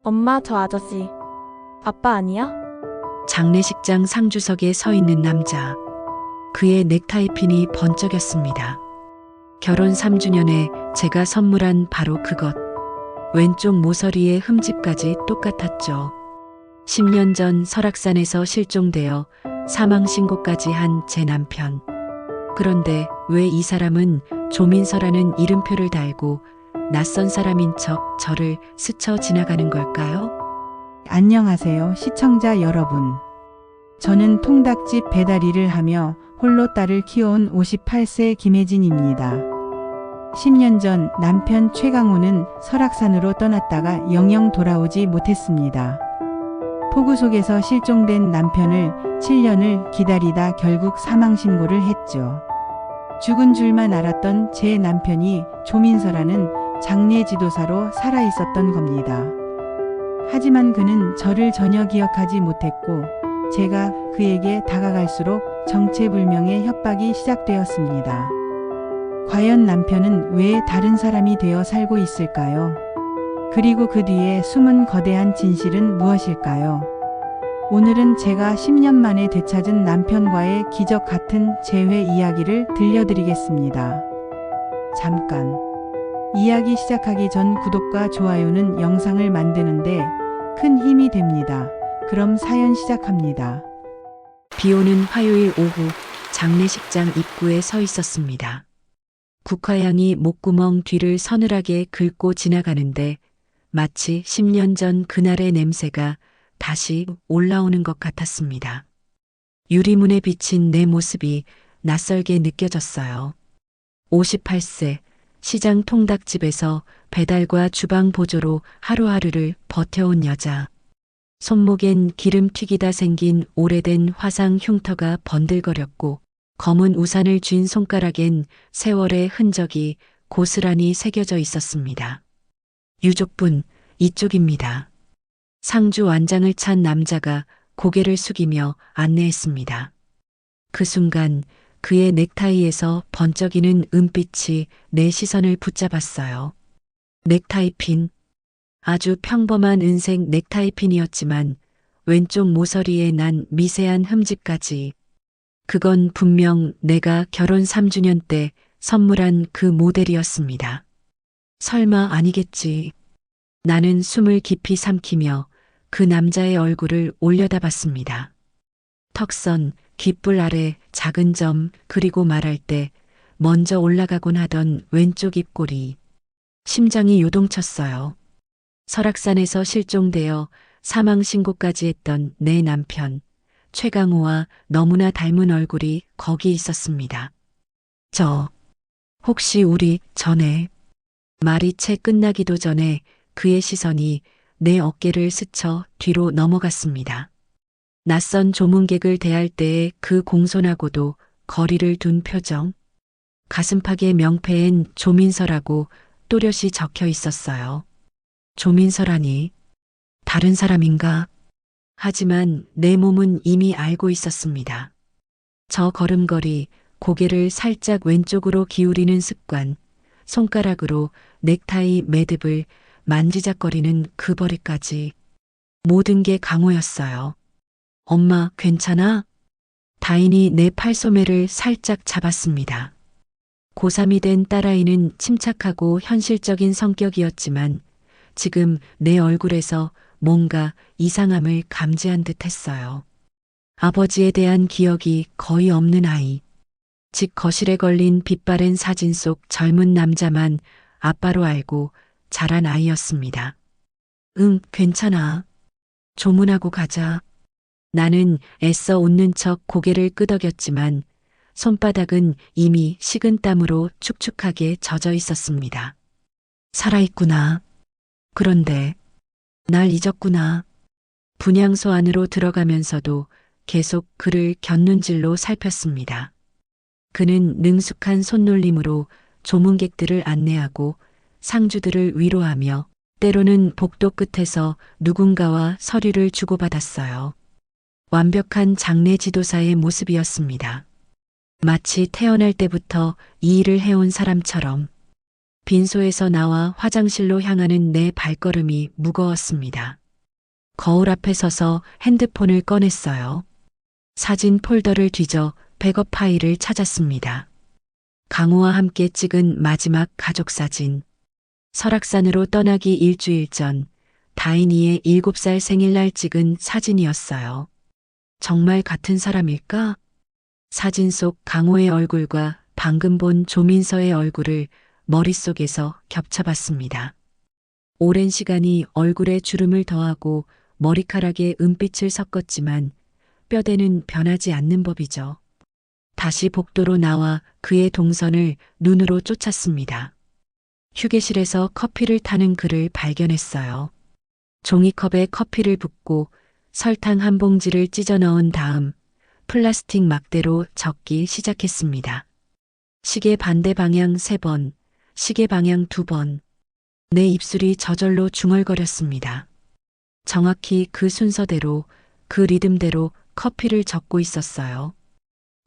엄마, 저 아저씨. 아빠 아니야? 장례식장 상주석에 서 있는 남자. 그의 넥타이핀이 번쩍였습니다. 결혼 3주년에 제가 선물한 바로 그것. 왼쪽 모서리의 흠집까지 똑같았죠. 10년 전 설악산에서 실종되어 사망신고까지 한 제 남편. 그런데 왜 이 사람은 조민서라는 이름표를 달고 낯선 사람인 척 저를 스쳐 지나가는 걸까요? 안녕하세요, 시청자 여러분. 저는 통닭집 배달일을 하며 홀로 딸을 키워온 58세 김혜진입니다. 10년 전 남편 최강호는 설악산으로 떠났다가 영영 돌아오지 못했습니다. 폭우 속에서 실종된 남편을 7년을 기다리다 결국 사망신고를 했죠. 죽은 줄만 알았던 제 남편이 조민서라는 장례지도사로 살아있었던 겁니다. 하지만 그는 저를 전혀 기억하지 못했고 제가 그에게 다가갈수록 정체불명의 협박이 시작되었습니다. 과연 남편은 왜 다른 사람이 되어 살고 있을까요? 그리고 그 뒤에 숨은 거대한 진실은 무엇일까요? 오늘은 제가 10년 만에 되찾은 남편과의 기적 같은 재회 이야기를 들려드리겠습니다. 잠깐. 이야기 시작하기 전 구독과 좋아요는 영상을 만드는데 큰 힘이 됩니다. 그럼 사연 시작합니다. 비 오는 화요일 오후 장례식장 입구에 서 있었습니다. 국화향이 목구멍 뒤를 서늘하게 긁고 지나가는데 마치 10년 전 그날의 냄새가 다시 올라오는 것 같았습니다. 유리문에 비친 내 모습이 낯설게 느껴졌어요. 58세 시장 통닭집에서 배달과 주방 보조로 하루하루를 버텨온 여자. 손목엔 기름 튀기다 생긴 오래된 화상 흉터가 번들거렸고 검은 우산을 쥔 손가락엔 세월의 흔적이 고스란히 새겨져 있었습니다. 유족분, 이쪽입니다. 상주 완장을 찬 남자가 고개를 숙이며 안내했습니다. 그 순간 그의 넥타이에서 번쩍이는 은빛이 내 시선을 붙잡았어요. 넥타이핀. 아주 평범한 은색 넥타이핀이었지만 왼쪽 모서리에 난 미세한 흠집까지. 그건 분명 내가 결혼 3주년 때 선물한 그 모델이었습니다. 설마 아니겠지. 나는 숨을 깊이 삼키며 그 남자의 얼굴을 올려다봤습니다. 턱선, 귓불 아래 작은 점, 그리고 말할 때 먼저 올라가곤 하던 왼쪽 입꼬리. 심장이 요동쳤어요. 설악산에서 실종되어 사망신고까지 했던 내 남편, 최강호와 너무나 닮은 얼굴이 거기 있었습니다. 혹시 우리 전에. 말이 채 끝나기도 전에 그의 시선이 내 어깨를 스쳐 뒤로 넘어갔습니다. 낯선 조문객을 대할 때의 그 공손하고도 거리를 둔 표정. 가슴팍의 명패엔 조민서라고 또렷이 적혀 있었어요. 조민서라니. 다른 사람인가? 하지만 내 몸은 이미 알고 있었습니다. 저 걸음걸이, 고개를 살짝 왼쪽으로 기울이는 습관, 손가락으로 넥타이 매듭을 만지작거리는 그 버릇까지. 모든 게 강호였어요. 엄마, 괜찮아? 다인이 내 팔소매를 살짝 잡았습니다. 고3이 된 딸아이는 침착하고 현실적인 성격이었지만 지금 내 얼굴에서 뭔가 이상함을 감지한 듯 했어요. 아버지에 대한 기억이 거의 없는 아이. 집 거실에 걸린 빛바랜 사진 속 젊은 남자만 아빠로 알고 자란 아이였습니다. 응, 괜찮아. 조문하고 가자. 나는 애써 웃는 척 고개를 끄덕였지만 손바닥은 이미 식은땀으로 축축하게 젖어 있었습니다. 살아있구나. 그런데 날 잊었구나. 분향소 안으로 들어가면서도 계속 그를 곁눈질로 살폈습니다. 그는 능숙한 손놀림으로 조문객들을 안내하고 상주들을 위로하며 때로는 복도 끝에서 누군가와 서류를 주고받았어요. 완벽한 장례 지도사의 모습이었습니다. 마치 태어날 때부터 이 일을 해온 사람처럼. 빈소에서 나와 화장실로 향하는 내 발걸음이 무거웠습니다. 거울 앞에 서서 핸드폰을 꺼냈어요. 사진 폴더를 뒤져 백업 파일을 찾았습니다. 강호와 함께 찍은 마지막 가족 사진. 설악산으로 떠나기 일주일 전 다인이의 7살 생일날 찍은 사진이었어요. 정말 같은 사람일까? 사진 속 강호의 얼굴과 방금 본 조민서의 얼굴을 머릿속에서 겹쳐봤습니다. 오랜 시간이 얼굴에 주름을 더하고 머리카락에 은빛을 섞었지만 뼈대는 변하지 않는 법이죠. 다시 복도로 나와 그의 동선을 눈으로 쫓았습니다. 휴게실에서 커피를 타는 그를 발견했어요. 종이컵에 커피를 붓고 설탕 한 봉지를 찢어 넣은 다음 플라스틱 막대로 적기 시작했습니다. 시계 반대 방향 3번, 시계 방향 2번. 내 입술이 저절로 중얼거렸습니다. 정확히 그 순서대로, 그 리듬대로 커피를 적고 있었어요.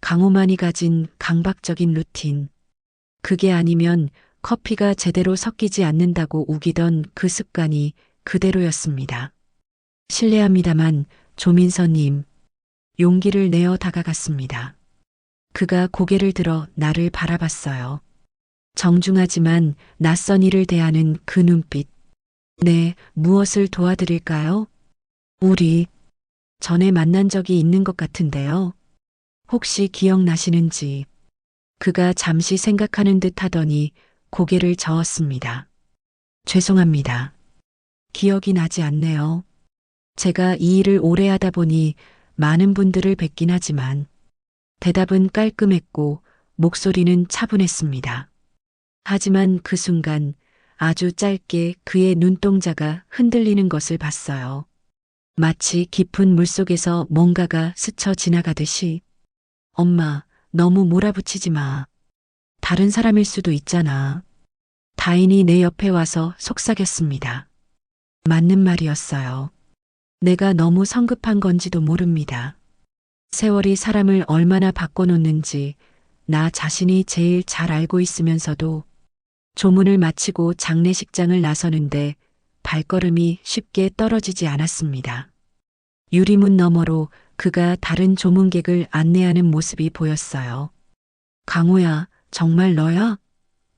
강호만이 가진 강박적인 루틴. 그게 아니면 커피가 제대로 섞이지 않는다고 우기던 그 습관이 그대로였습니다. 실례합니다만 조민서님. 용기를 내어 다가갔습니다. 그가 고개를 들어 나를 바라봤어요. 정중하지만 낯선 이를 대하는 그 눈빛. 네, 무엇을 도와드릴까요? 우리 전에 만난 적이 있는 것 같은데요. 혹시 기억나시는지. 그가 잠시 생각하는 듯 하더니 고개를 저었습니다. 죄송합니다. 기억이 나지 않네요. 제가 이 일을 오래 하다 보니 많은 분들을 뵙긴 하지만 대답은 깔끔했고 목소리는 차분했습니다. 하지만 그 순간 아주 짧게 그의 눈동자가 흔들리는 것을 봤어요. 마치 깊은 물속에서 뭔가가 스쳐 지나가듯이. 엄마, 너무 몰아붙이지 마. 다른 사람일 수도 있잖아. 다인이 내 옆에 와서 속삭였습니다. 맞는 말이었어요. 내가 너무 성급한 건지도 모릅니다. 세월이 사람을 얼마나 바꿔놓는지 나 자신이 제일 잘 알고 있으면서도 조문을 마치고 장례식장을 나서는데 발걸음이 쉽게 떨어지지 않았습니다. 유리문 너머로 그가 다른 조문객을 안내하는 모습이 보였어요. 강호야, 정말 너야?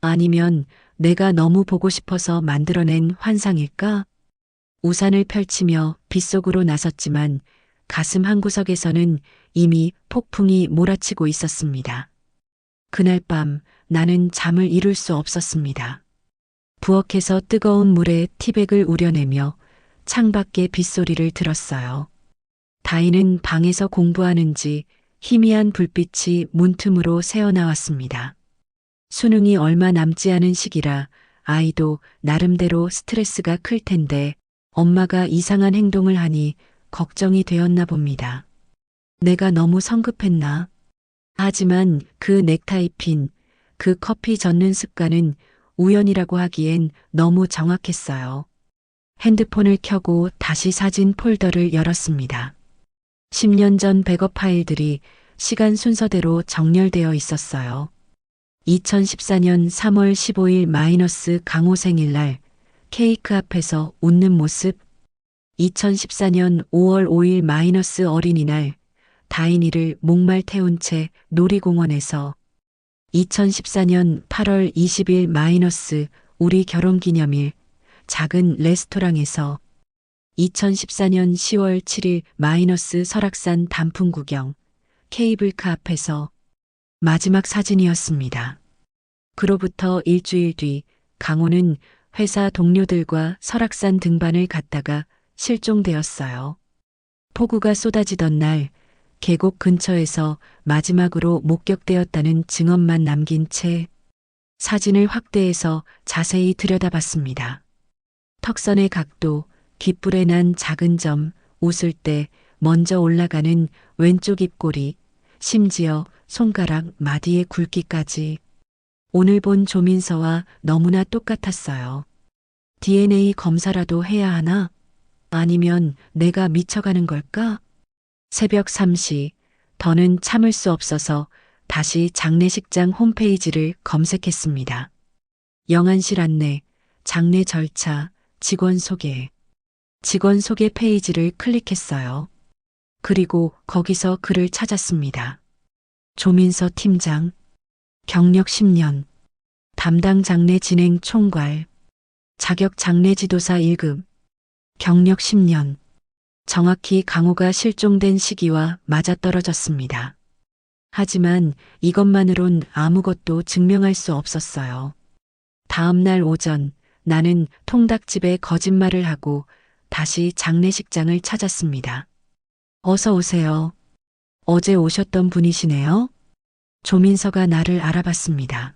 아니면 내가 너무 보고 싶어서 만들어낸 환상일까? 우산을 펼치며 빗속으로 나섰지만 가슴 한구석에서는 이미 폭풍이 몰아치고 있었습니다. 그날 밤 나는 잠을 이룰 수 없었습니다. 부엌에서 뜨거운 물에 티백을 우려내며 창밖의 빗소리를 들었어요. 다인은 방에서 공부하는지 희미한 불빛이 문틈으로 새어나왔습니다. 수능이 얼마 남지 않은 시기라 아이도 나름대로 스트레스가 클 텐데 엄마가 이상한 행동을 하니 걱정이 되었나 봅니다. 내가 너무 성급했나? 하지만 그 넥타이 핀, 그 커피 젓는 습관은 우연이라고 하기엔 너무 정확했어요. 핸드폰을 켜고 다시 사진 폴더를 열었습니다. 10년 전 백업 파일들이 시간 순서대로 정렬되어 있었어요. 2014년 3월 15일 마이너스 강호 생일날 케이크 앞에서 웃는 모습. 2014년 5월 5일 마이너스 어린이날 다인이를 목말 태운 채 놀이공원에서. 2014년 8월 20일 마이너스 우리 결혼기념일 작은 레스토랑에서. 2014년 10월 7일 마이너스 설악산 단풍 구경 케이블카 앞에서. 마지막 사진이었습니다. 그로부터 일주일 뒤 강호는 회사 동료들과 설악산 등반을 갔다가 실종되었어요. 폭우가 쏟아지던 날 계곡 근처에서 마지막으로 목격되었다는 증언만 남긴 채 사진을 확대해서 자세히 들여다봤습니다. 턱선의 각도, 귓불에 난 작은 점, 웃을 때 먼저 올라가는 왼쪽 입꼬리, 심지어 손가락 마디의 굵기까지. 오늘 본 조민서와 너무나 똑같았어요. DNA 검사라도 해야 하나? 아니면 내가 미쳐가는 걸까? 새벽 3시, 더는 참을 수 없어서 다시 장례식장 홈페이지를 검색했습니다. 영안실 안내, 장례 절차, 직원 소개. 직원 소개 페이지를 클릭했어요. 그리고 거기서 글을 찾았습니다. 조민서 팀장, 경력 10년, 담당 장례 진행 총괄, 자격 장례 지도사 1급, 경력 10년. 정확히 강호가 실종된 시기와 맞아떨어졌습니다. 하지만 이것만으론 아무것도 증명할 수 없었어요. 다음 날 오전 나는 통닭집에 거짓말을 하고 다시 장례식장을 찾았습니다. 어서 오세요. 어제 오셨던 분이시네요. 조민서가 나를 알아봤습니다.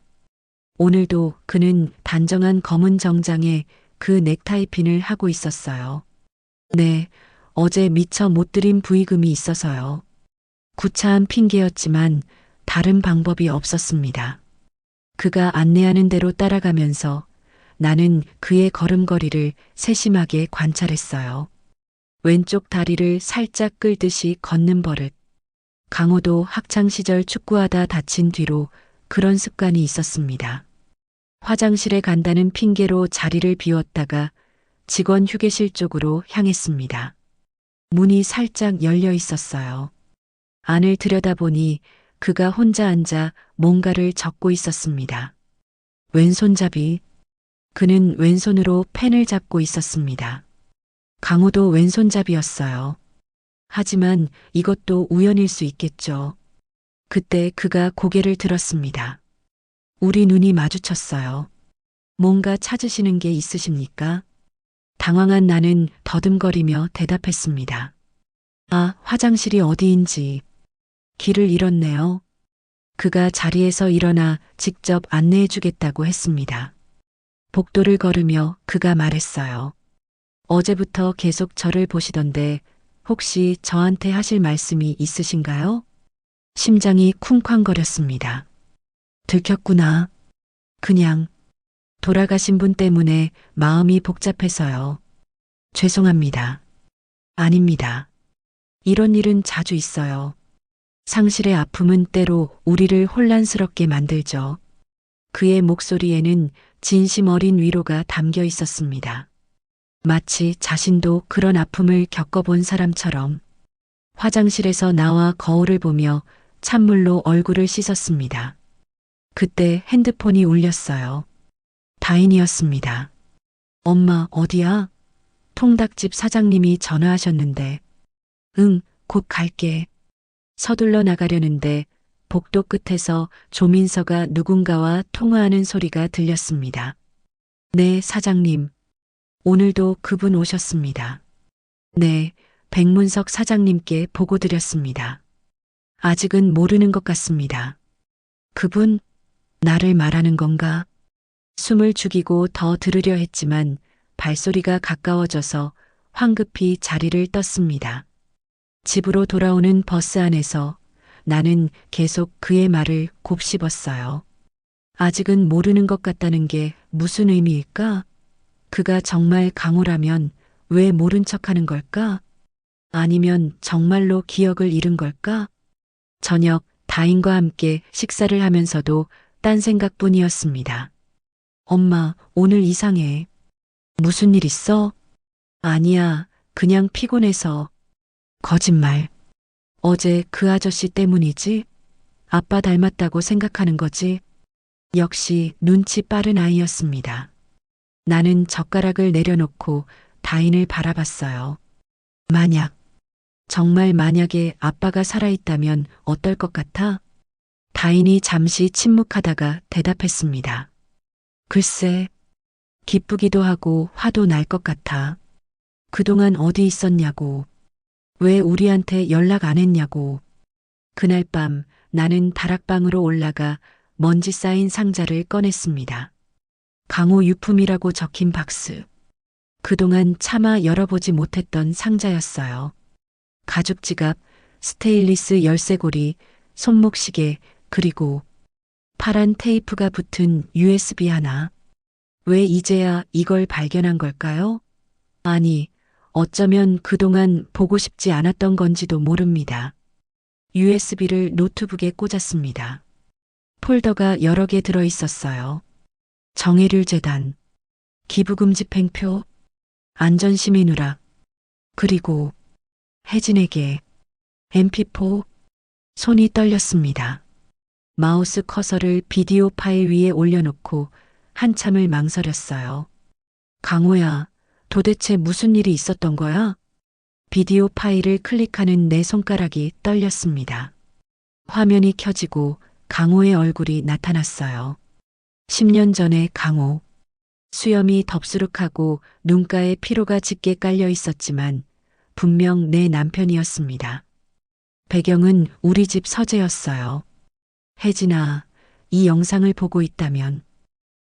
오늘도 그는 단정한 검은 정장에 그 넥타이 핀을 하고 있었어요. 네, 어제 미처 못 드린 부의금이 있어서요. 구차한 핑계였지만 다른 방법이 없었습니다. 그가 안내하는 대로 따라가면서 나는 그의 걸음걸이를 세심하게 관찰했어요. 왼쪽 다리를 살짝 끌듯이 걷는 버릇. 강호도 학창시절 축구하다 다친 뒤로 그런 습관이 있었습니다. 화장실에 간다는 핑계로 자리를 비웠다가 직원 휴게실 쪽으로 향했습니다. 문이 살짝 열려 있었어요. 안을 들여다보니 그가 혼자 앉아 뭔가를 적고 있었습니다. 왼손잡이. 그는 왼손으로 펜을 잡고 있었습니다. 강호도 왼손잡이였어요. 하지만 이것도 우연일 수 있겠죠. 그때 그가 고개를 들었습니다. 우리 눈이 마주쳤어요. 뭔가 찾으시는 게 있으십니까? 당황한 나는 더듬거리며 대답했습니다. 아, 화장실이 어디인지. 길을 잃었네요. 그가 자리에서 일어나 직접 안내해 주겠다고 했습니다. 복도를 걸으며 그가 말했어요. 어제부터 계속 저를 보시던데 혹시 저한테 하실 말씀이 있으신가요? 심장이 쿵쾅거렸습니다. 들켰구나. 그냥 돌아가신 분 때문에 마음이 복잡해서요. 죄송합니다. 아닙니다. 이런 일은 자주 있어요. 상실의 아픔은 때로 우리를 혼란스럽게 만들죠. 그의 목소리에는 진심 어린 위로가 담겨 있었습니다. 마치 자신도 그런 아픔을 겪어본 사람처럼. 화장실에서 나와 거울을 보며 찬물로 얼굴을 씻었습니다. 그때 핸드폰이 울렸어요. 다인이었습니다. 엄마, 어디야? 통닭집 사장님이 전화하셨는데. 응, 곧 갈게. 서둘러 나가려는데 복도 끝에서 조민서가 누군가와 통화하는 소리가 들렸습니다. 네, 사장님. 오늘도 그분 오셨습니다. 네, 백문석 사장님께 보고 드렸습니다. 아직은 모르는 것 같습니다. 그분, 나를 말하는 건가? 숨을 죽이고 더 들으려 했지만 발소리가 가까워져서 황급히 자리를 떴습니다. 집으로 돌아오는 버스 안에서 나는 계속 그의 말을 곱씹었어요. 아직은 모르는 것 같다는 게 무슨 의미일까? 그가 정말 강호라면 왜 모른 척하는 걸까? 아니면 정말로 기억을 잃은 걸까? 저녁 다인과 함께 식사를 하면서도 딴 생각뿐이었습니다. 엄마, 오늘 이상해. 무슨 일 있어? 아니야, 그냥 피곤해서. 거짓말. 어제 그 아저씨 때문이지? 아빠 닮았다고 생각하는 거지? 역시 눈치 빠른 아이였습니다. 나는 젓가락을 내려놓고 다인을 바라봤어요. 정말 만약에 아빠가 살아있다면 어떨 것 같아? 다인이 잠시 침묵하다가 대답했습니다. 글쎄, 기쁘기도 하고 화도 날 것 같아. 그동안 어디 있었냐고. 왜 우리한테 연락 안 했냐고. 그날 밤 나는 다락방으로 올라가 먼지 쌓인 상자를 꺼냈습니다. 강호 유품이라고 적힌 박스. 그동안 차마 열어보지 못했던 상자였어요. 가죽 지갑, 스테인리스 열쇠고리, 손목시계, 그리고 파란 테이프가 붙은 USB 하나. 왜 이제야 이걸 발견한 걸까요? 아니, 어쩌면 그동안 보고 싶지 않았던 건지도 모릅니다. USB를 노트북에 꽂았습니다. 폴더가 여러 개 들어 있었어요. 정혜률 재단, 기부금 집행표, 안전시민 누락, 그리고 혜진에게 MP4. 손이 떨렸습니다. 마우스 커서를 비디오 파일 위에 올려놓고 한참을 망설였어요. 강호야, 도대체 무슨 일이 있었던 거야? 비디오 파일을 클릭하는 내 손가락이 떨렸습니다. 화면이 켜지고 강호의 얼굴이 나타났어요. 10년 전의 강호. 수염이 덥수룩하고 눈가에 피로가 짙게 깔려 있었지만 분명 내 남편이었습니다. 배경은 우리 집 서재였어요. 혜진아, 이 영상을 보고 있다면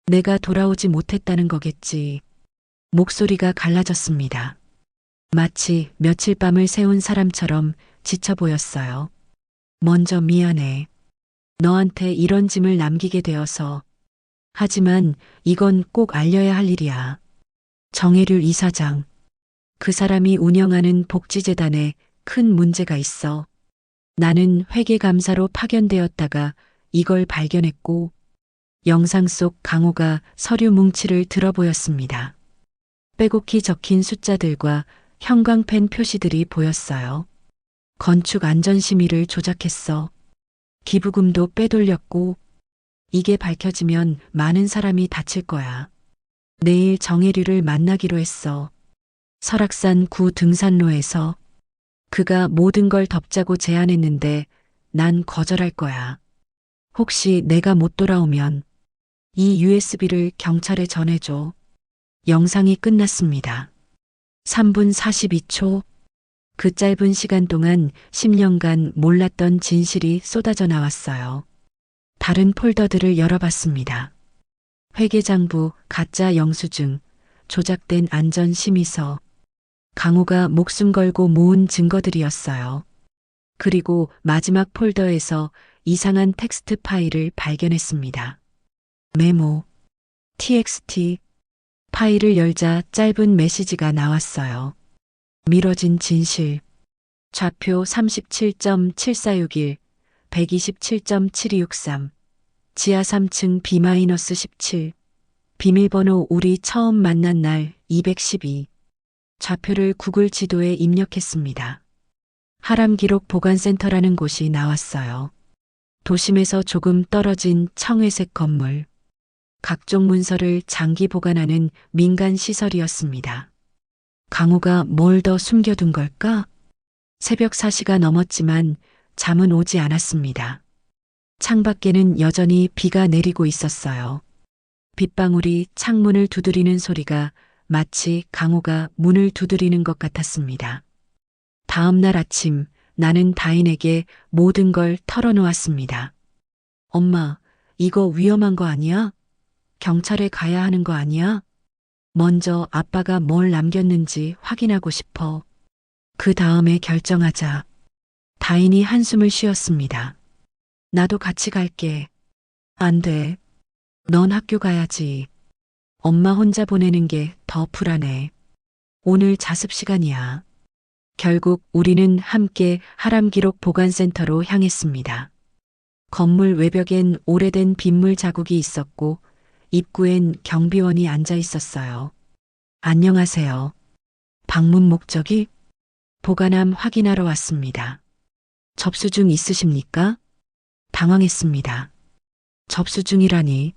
내가 돌아오지 못했다는 거겠지. 목소리가 갈라졌습니다. 마치 며칠 밤을 새운 사람처럼 지쳐 보였어요. 먼저 미안해. 너한테 이런 짐을 남기게 되어서. 하지만 이건 꼭 알려야 할 일이야. 정혜률 이사장. 그 사람이 운영하는 복지재단에 큰 문제가 있어. 나는 회계감사로 파견되었다가 이걸 발견했고 영상 속 강호가 서류 뭉치를 들어보였습니다. 빼곡히 적힌 숫자들과 형광펜 표시들이 보였어요. 건축 안전심의를 조작했어. 기부금도 빼돌렸고 이게 밝혀지면 많은 사람이 다칠 거야. 내일 정혜류를 만나기로 했어. 설악산 구 등산로에서. 그가 모든 걸 덮자고 제안했는데 난 거절할 거야. 혹시 내가 못 돌아오면 이 USB를 경찰에 전해줘. 영상이 끝났습니다. 3분 42초. 그 짧은 시간 동안 10년간 몰랐던 진실이 쏟아져 나왔어요. 다른 폴더들을 열어봤습니다. 회계장부, 가짜 영수증, 조작된 안전심의서, 강호가 목숨 걸고 모은 증거들이었어요. 그리고 마지막 폴더에서 이상한 텍스트 파일을 발견했습니다. 메모, TXT. 파일을 열자 짧은 메시지가 나왔어요. 미뤄진 진실. 좌표 37.7461, 127.7263, 지하 3층 B-17, 비밀번호 우리 처음 만난 날 212. 좌표를 구글 지도에 입력했습니다. 하람기록 보관센터라는 곳이 나왔어요. 도심에서 조금 떨어진 청회색 건물. 각종 문서를 장기 보관하는 민간 시설이었습니다. 강호가 뭘 더 숨겨둔 걸까? 새벽 4시가 넘었지만 잠은 오지 않았습니다. 창밖에는 여전히 비가 내리고 있었어요. 빗방울이 창문을 두드리는 소리가 마치 강호가 문을 두드리는 것 같았습니다. 다음 날 아침 나는 다인에게 모든 걸 털어놓았습니다. 엄마, 이거 위험한 거 아니야? 경찰에 가야 하는 거 아니야? 먼저 아빠가 뭘 남겼는지 확인하고 싶어. 그 다음에 결정하자. 다인이 한숨을 쉬었습니다. 나도 같이 갈게. 안 돼. 넌 학교 가야지. 엄마 혼자 보내는 게 더 불안해. 오늘 자습 시간이야. 결국 우리는 함께 하람기록 보관센터로 향했습니다. 건물 외벽엔 오래된 빗물 자국이 있었고 입구엔 경비원이 앉아 있었어요. 안녕하세요. 방문 목적이? 보관함 확인하러 왔습니다. 접수 중 있으십니까? 당황했습니다. 접수 중이라니.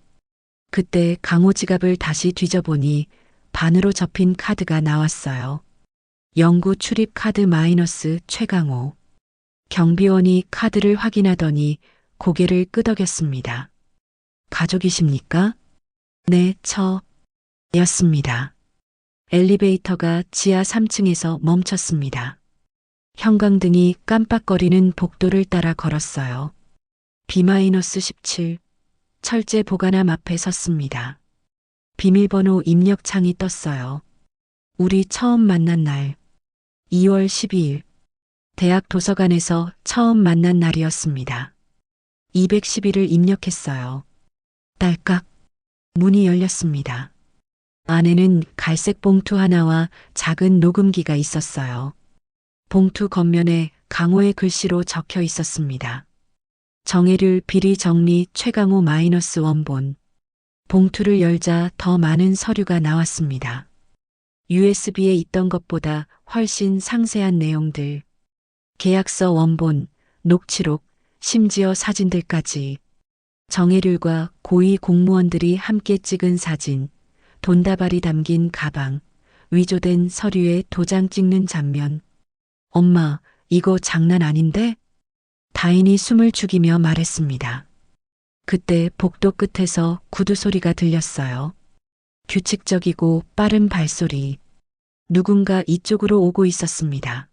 그때 강호 지갑을 다시 뒤져보니 반으로 접힌 카드가 나왔어요. 영구 출입 카드 마이너스 최강호. 경비원이 카드를 확인하더니 고개를 끄덕였습니다. 가족이십니까? 네, 였습니다. 엘리베이터가 지하 3층에서 멈췄습니다. 형광등이 깜빡거리는 복도를 따라 걸었어요. B-17 철제 보관함 앞에 섰습니다. 비밀번호 입력창이 떴어요. 우리 처음 만난 날 2월 12일 대학 도서관에서 처음 만난 날이었습니다. 211을 입력했어요. 딸깍 문이 열렸습니다. 안에는 갈색 봉투 하나와 작은 녹음기가 있었어요. 봉투 겉면에 강호의 글씨로 적혀 있었습니다. 정혜률 비리 정리 최강호 마이너스 원본. 봉투를 열자 더 많은 서류가 나왔습니다. USB에 있던 것보다 훨씬 상세한 내용들. 계약서 원본, 녹취록, 심지어 사진들까지. 정혜률과 고위 공무원들이 함께 찍은 사진, 돈다발이 담긴 가방, 위조된 서류에 도장 찍는 장면. 엄마, 이거 장난 아닌데? 다인이 숨을 죽이며 말했습니다. 그때 복도 끝에서 구두 소리가 들렸어요. 규칙적이고 빠른 발소리. 누군가 이쪽으로 오고 있었습니다.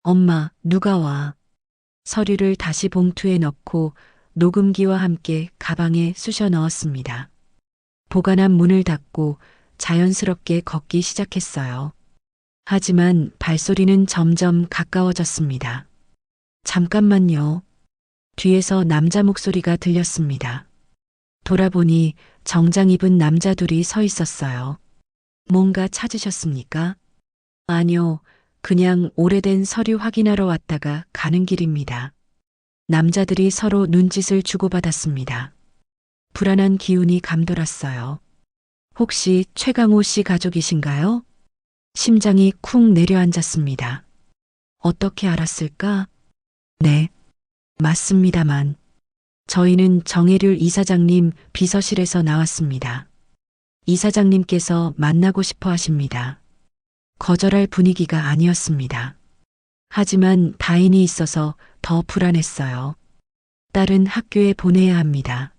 엄마, 누가 와? 서류를 다시 봉투에 넣고 녹음기와 함께 가방에 쑤셔 넣었습니다. 보관한 문을 닫고 자연스럽게 걷기 시작했어요. 하지만 발소리는 점점 가까워졌습니다. 잠깐만요. 뒤에서 남자 목소리가 들렸습니다. 돌아보니 정장 입은 남자 둘이 서 있었어요. 뭔가 찾으셨습니까? 아니요. 그냥 오래된 서류 확인하러 왔다가 가는 길입니다. 남자들이 서로 눈짓을 주고받았습니다. 불안한 기운이 감돌았어요. 혹시 최강호 씨 가족이신가요? 심장이 쿵 내려앉았습니다. 어떻게 알았을까? 네, 맞습니다만. 저희는 정혜률 이사장님 비서실에서 나왔습니다. 이사장님께서 만나고 싶어 하십니다. 거절할 분위기가 아니었습니다. 하지만 다인이 있어서 더 불안했어요. 딸은 학교에 보내야 합니다.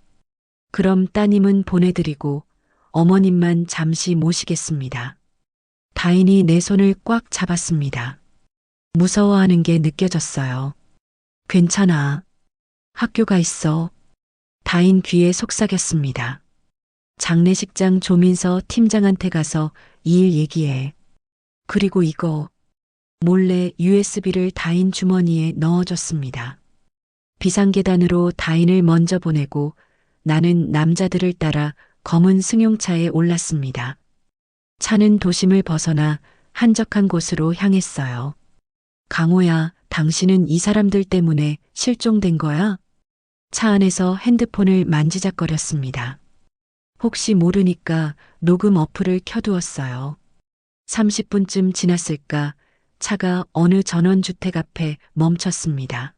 그럼 따님은 보내드리고 어머님만 잠시 모시겠습니다. 다인이 내 손을 꽉 잡았습니다. 무서워하는 게 느껴졌어요. 괜찮아. 학교가 있어. 다인 귀에 속삭였습니다. 장례식장 조민서 팀장한테 가서 이 일 얘기해. 그리고 이거. 몰래 USB를 다인 주머니에 넣어줬습니다. 비상계단으로 다인을 먼저 보내고 나는 남자들을 따라 검은 승용차에 올랐습니다. 차는 도심을 벗어나 한적한 곳으로 향했어요. 강호야, 당신은 이 사람들 때문에 실종된 거야? 차 안에서 핸드폰을 만지작거렸습니다. 혹시 모르니까 녹음 어플을 켜두었어요. 30분쯤 지났을까 차가 어느 전원주택 앞에 멈췄습니다.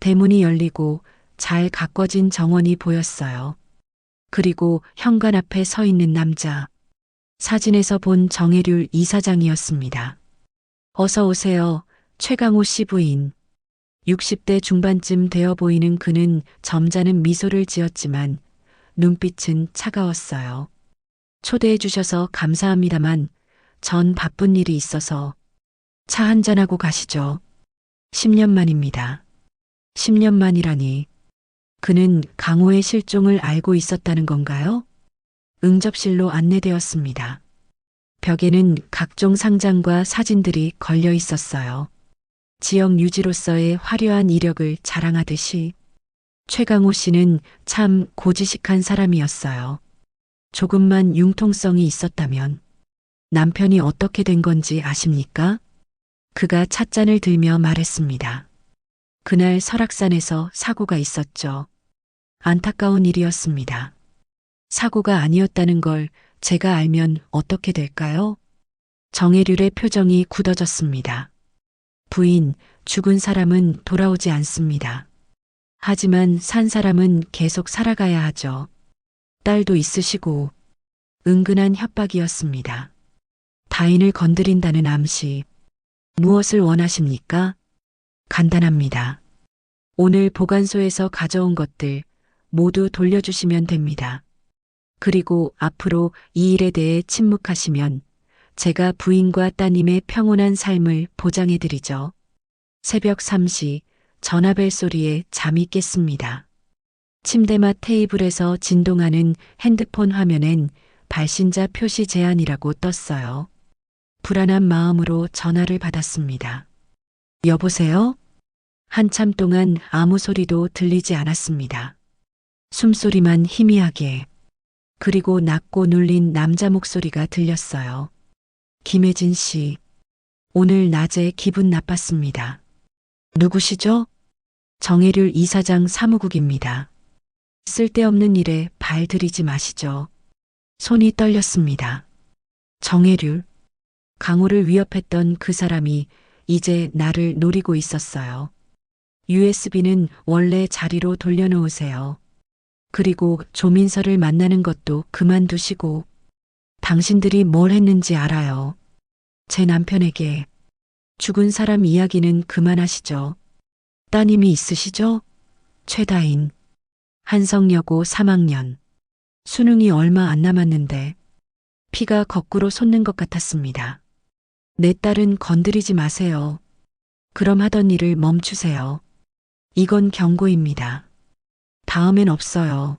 대문이 열리고 잘 가꿔진 정원이 보였어요. 그리고 현관 앞에 서 있는 남자. 사진에서 본 정혜률 이사장이었습니다. 어서 오세요. 최강호 씨 부인. 60대 중반쯤 되어 보이는 그는 점잖은 미소를 지었지만 눈빛은 차가웠어요. 초대해 주셔서 감사합니다만 전 바쁜 일이 있어서 차 한잔하고 가시죠. 10년 만입니다. 10년 만이라니. 그는 강호의 실종을 알고 있었다는 건가요? 응접실로 안내되었습니다. 벽에는 각종 상장과 사진들이 걸려 있었어요. 지역 유지로서의 화려한 이력을 자랑하듯이 최강호 씨는 참 고지식한 사람이었어요. 조금만 융통성이 있었다면 남편이 어떻게 된 건지 아십니까? 그가 찻잔을 들며 말했습니다. 그날 설악산에서 사고가 있었죠. 안타까운 일이었습니다. 사고가 아니었다는 걸 제가 알면 어떻게 될까요? 정혜률의 표정이 굳어졌습니다. 부인, 죽은 사람은 돌아오지 않습니다. 하지만 산 사람은 계속 살아가야 하죠. 딸도 있으시고. 은근한 협박이었습니다. 다인을 건드린다는 암시. 무엇을 원하십니까? 간단합니다. 오늘 보관소에서 가져온 것들 모두 돌려주시면 됩니다. 그리고 앞으로 이 일에 대해 침묵하시면 제가 부인과 따님의 평온한 삶을 보장해드리죠. 새벽 3시 전화벨 소리에 잠이 깼습니다. 침대맡 테이블에서 진동하는 핸드폰 화면엔 발신자 표시 제한이라고 떴어요. 불안한 마음으로 전화를 받았습니다. 여보세요? 한참 동안 아무 소리도 들리지 않았습니다. 숨소리만 희미하게. 그리고 낮고 눌린 남자 목소리가 들렸어요. 김혜진 씨, 오늘 낮에 기분 나빴습니다. 누구시죠? 정혜률 이사장 사무국입니다. 쓸데없는 일에 발 들이지 마시죠. 손이 떨렸습니다. 정혜률, 강호를 위협했던 그 사람이 이제 나를 노리고 있었어요. USB는 원래 자리로 돌려놓으세요. 그리고 조민서를 만나는 것도 그만두시고 당신들이 뭘 했는지 알아요. 제 남편에게 죽은 사람 이야기는 그만하시죠. 따님이 있으시죠? 최다인. 한성여고 3학년. 수능이 얼마 안 남았는데 피가 거꾸로 솟는 것 같았습니다. 내 딸은 건드리지 마세요. 그럼 하던 일을 멈추세요. 이건 경고입니다. 다음엔 없어요.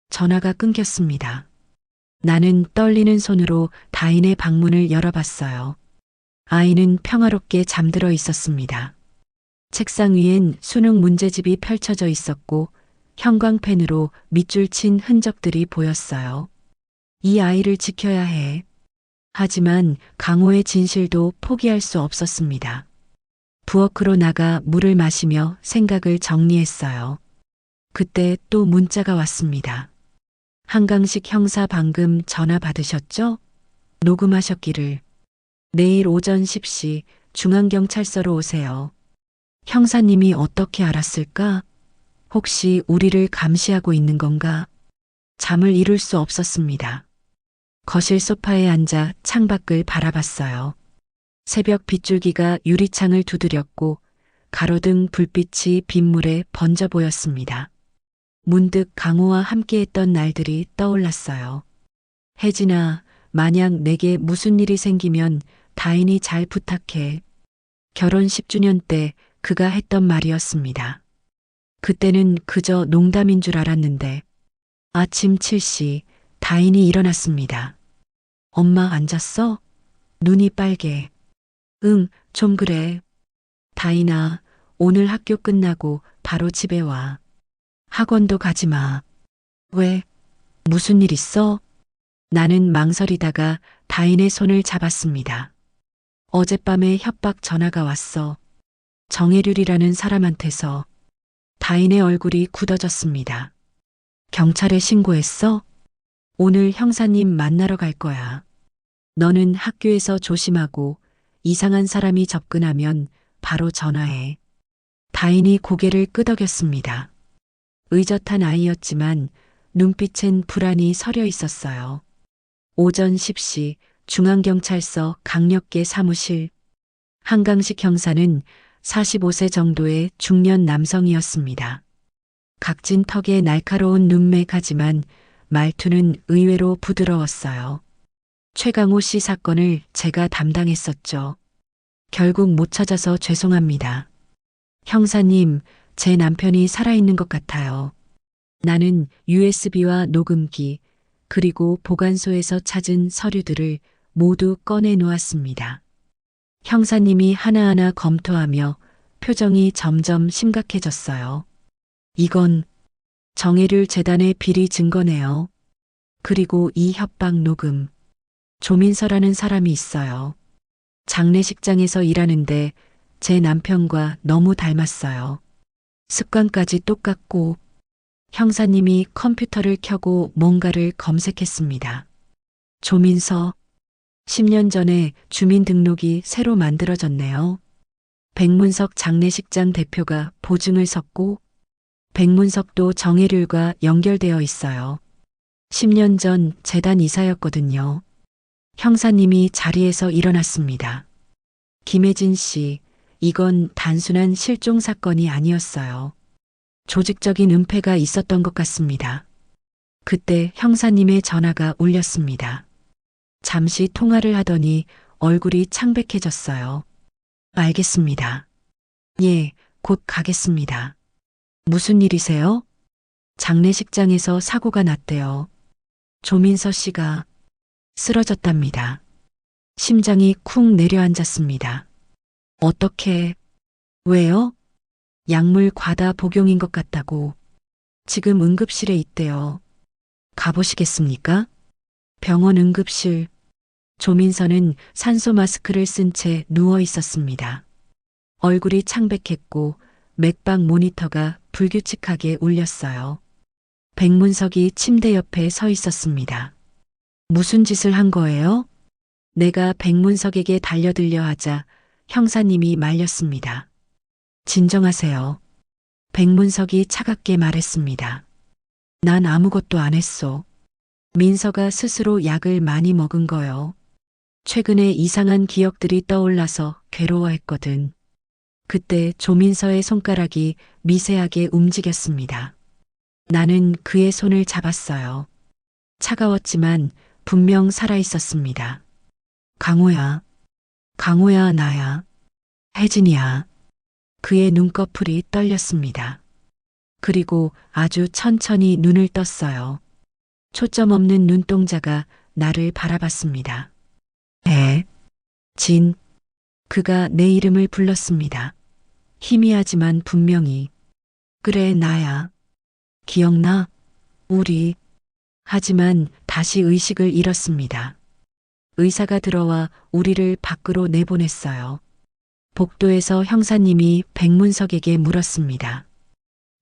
전화가 끊겼습니다. 나는 떨리는 손으로 다인의 방문을 열어봤어요. 아이는 평화롭게 잠들어 있었습니다. 책상 위엔 수능 문제집이 펼쳐져 있었고 형광펜으로 밑줄 친 흔적들이 보였어요. 이 아이를 지켜야 해. 하지만 강호의 진실도 포기할 수 없었습니다. 부엌으로 나가 물을 마시며 생각을 정리했어요. 그때 또 문자가 왔습니다. 한강식 형사 방금 전화 받으셨죠? 녹음하셨기를. 내일 오전 10시 중앙경찰서로 오세요. 형사님이 어떻게 알았을까? 혹시 우리를 감시하고 있는 건가? 잠을 이룰 수 없었습니다. 거실 소파에 앉아 창밖을 바라봤어요. 새벽 빗줄기가 유리창을 두드렸고 가로등 불빛이 빗물에 번져 보였습니다. 문득 강호와 함께했던 날들이 떠올랐어요. 혜진아, 만약 내게 무슨 일이 생기면 다인이 잘 부탁해. 결혼 10주년 때 그가 했던 말이었습니다. 그때는 그저 농담인 줄 알았는데 아침 7시 다인이 일어났습니다. 엄마 안 잤어? 눈이 빨개. 응, 좀 그래. 다인아, 오늘 학교 끝나고 바로 집에 와. 학원도 가지 마. 왜? 무슨 일 있어? 나는 망설이다가 다인의 손을 잡았습니다. 어젯밤에 협박 전화가 왔어. 정혜률이라는 사람한테서. 다인의 얼굴이 굳어졌습니다. 경찰에 신고했어? 오늘 형사님 만나러 갈 거야. 너는 학교에서 조심하고 이상한 사람이 접근하면 바로 전화해. 다인이 고개를 끄덕였습니다. 의젓한 아이였지만 눈빛엔 불안이 서려 있었어요. 오전 10시 중앙경찰서 강력계 사무실. 한강식 형사는 45세 정도의 중년 남성이었습니다. 각진 턱에 날카로운 눈매가지만 말투는 의외로 부드러웠어요. 최강호 씨 사건을 제가 담당했었죠. 결국 못 찾아서 죄송합니다. 형사님, 제 남편이 살아있는 것 같아요. 나는 USB와 녹음기, 그리고 보관소에서 찾은 서류들을 모두 꺼내 놓았습니다. 형사님이 하나하나 검토하며 표정이 점점 심각해졌어요. 이건 정혜률 재단의 비리 증거네요. 그리고 이 협박 녹음. 조민서라는 사람이 있어요. 장례식장에서 일하는데 제 남편과 너무 닮았어요. 습관까지 똑같고. 형사님이 컴퓨터를 켜고 뭔가를 검색했습니다. 조민서. 10년 전에 주민등록이 새로 만들어졌네요. 백문석 장례식장 대표가 보증을 섰고 백문석도 정혜률과 연결되어 있어요. 10년 전 재단 이사였거든요. 형사님이 자리에서 일어났습니다. 김혜진 씨, 이건 단순한 실종 사건이 아니었어요. 조직적인 은폐가 있었던 것 같습니다. 그때 형사님의 전화가 울렸습니다. 잠시 통화를 하더니 얼굴이 창백해졌어요. 알겠습니다. 예, 곧 가겠습니다. 무슨 일이세요? 장례식장에서 사고가 났대요. 조민서 씨가 쓰러졌답니다. 심장이 쿵 내려앉았습니다. 어떻게, 왜요? 약물 과다 복용인 것 같다고. 지금 응급실에 있대요. 가보시겠습니까? 병원 응급실. 조민서는 산소 마스크를 쓴 채 누워 있었습니다. 얼굴이 창백했고 맥박 모니터가 불규칙하게 울렸어요. 백문석이 침대 옆에 서 있었습니다. 무슨 짓을 한 거예요? 내가 백문석에게 달려들려 하자 형사님이 말렸습니다. 진정하세요. 백문석이 차갑게 말했습니다. 난 아무것도 안 했어. 민서가 스스로 약을 많이 먹은 거요. 최근에 이상한 기억들이 떠올라서 괴로워했거든. 그때 조민서의 손가락이 미세하게 움직였습니다. 나는 그의 손을 잡았어요. 차가웠지만 분명 살아있었습니다. 강호야, 강호야, 나야, 혜진이야. 그의 눈꺼풀이 떨렸습니다. 그리고 아주 천천히 눈을 떴어요. 초점 없는 눈동자가 나를 바라봤습니다. 진. 그가 내 이름을 불렀습니다. 희미하지만 분명히. 그래, 나야. 기억나? 우리. 하지만 다시 의식을 잃었습니다. 의사가 들어와 우리를 밖으로 내보냈어요. 복도에서 형사님이 백문석에게 물었습니다.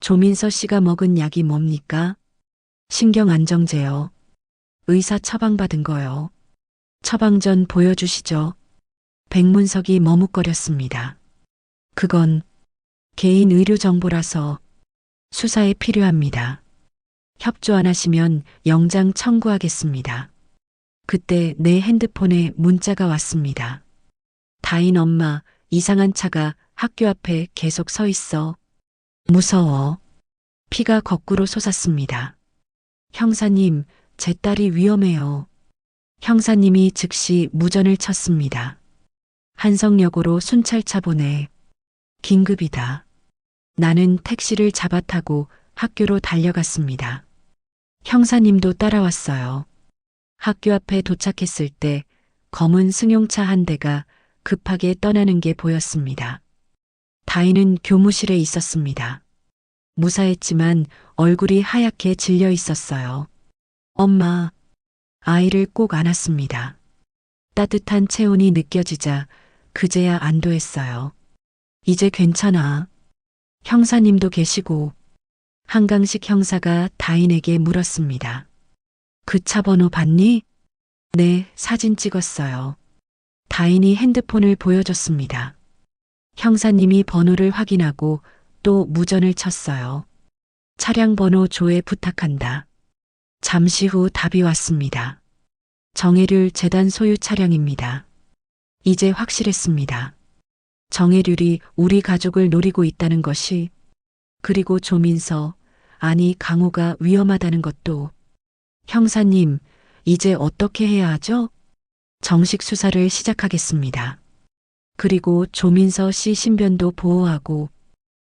조민서 씨가 먹은 약이 뭡니까? 신경안정제요. 의사 처방받은 거요. 처방전 보여주시죠. 백문석이 머뭇거렸습니다. 그건 개인 의료 정보라서 수사에 필요합니다. 협조 안 하시면 영장 청구하겠습니다. 그때 내 핸드폰에 문자가 왔습니다. 다인 엄마, 이상한 차가 학교 앞에 계속 서 있어. 무서워. 피가 거꾸로 솟았습니다. 형사님, 제 딸이 위험해요. 형사님이 즉시 무전을 쳤습니다. 한성역으로 순찰차 보내. 긴급이다. 나는 택시를 잡아 타고 학교로 달려갔습니다. 형사님도 따라왔어요. 학교 앞에 도착했을 때 검은 승용차 한 대가 급하게 떠나는 게 보였습니다. 다인은 교무실에 있었습니다. 무사했지만 얼굴이 하얗게 질려 있었어요. 엄마, 아이를 꼭 안았습니다. 따뜻한 체온이 느껴지자 그제야 안도했어요. 이제 괜찮아. 형사님도 계시고. 한강식 형사가 다인에게 물었습니다. 그 차 번호 봤니? 네, 사진 찍었어요. 다인이 핸드폰을 보여줬습니다. 형사님이 번호를 확인하고 또 무전을 쳤어요. 차량 번호 조회 부탁한다. 잠시 후 답이 왔습니다. 정혜률 재단 소유 차량입니다. 이제 확실했습니다. 정혜률이 우리 가족을 노리고 있다는 것이, 그리고 조민서, 아니 강호가 위험하다는 것도. 형사님, 이제 어떻게 해야 하죠? 정식 수사를 시작하겠습니다. 그리고 조민서 씨 신변도 보호하고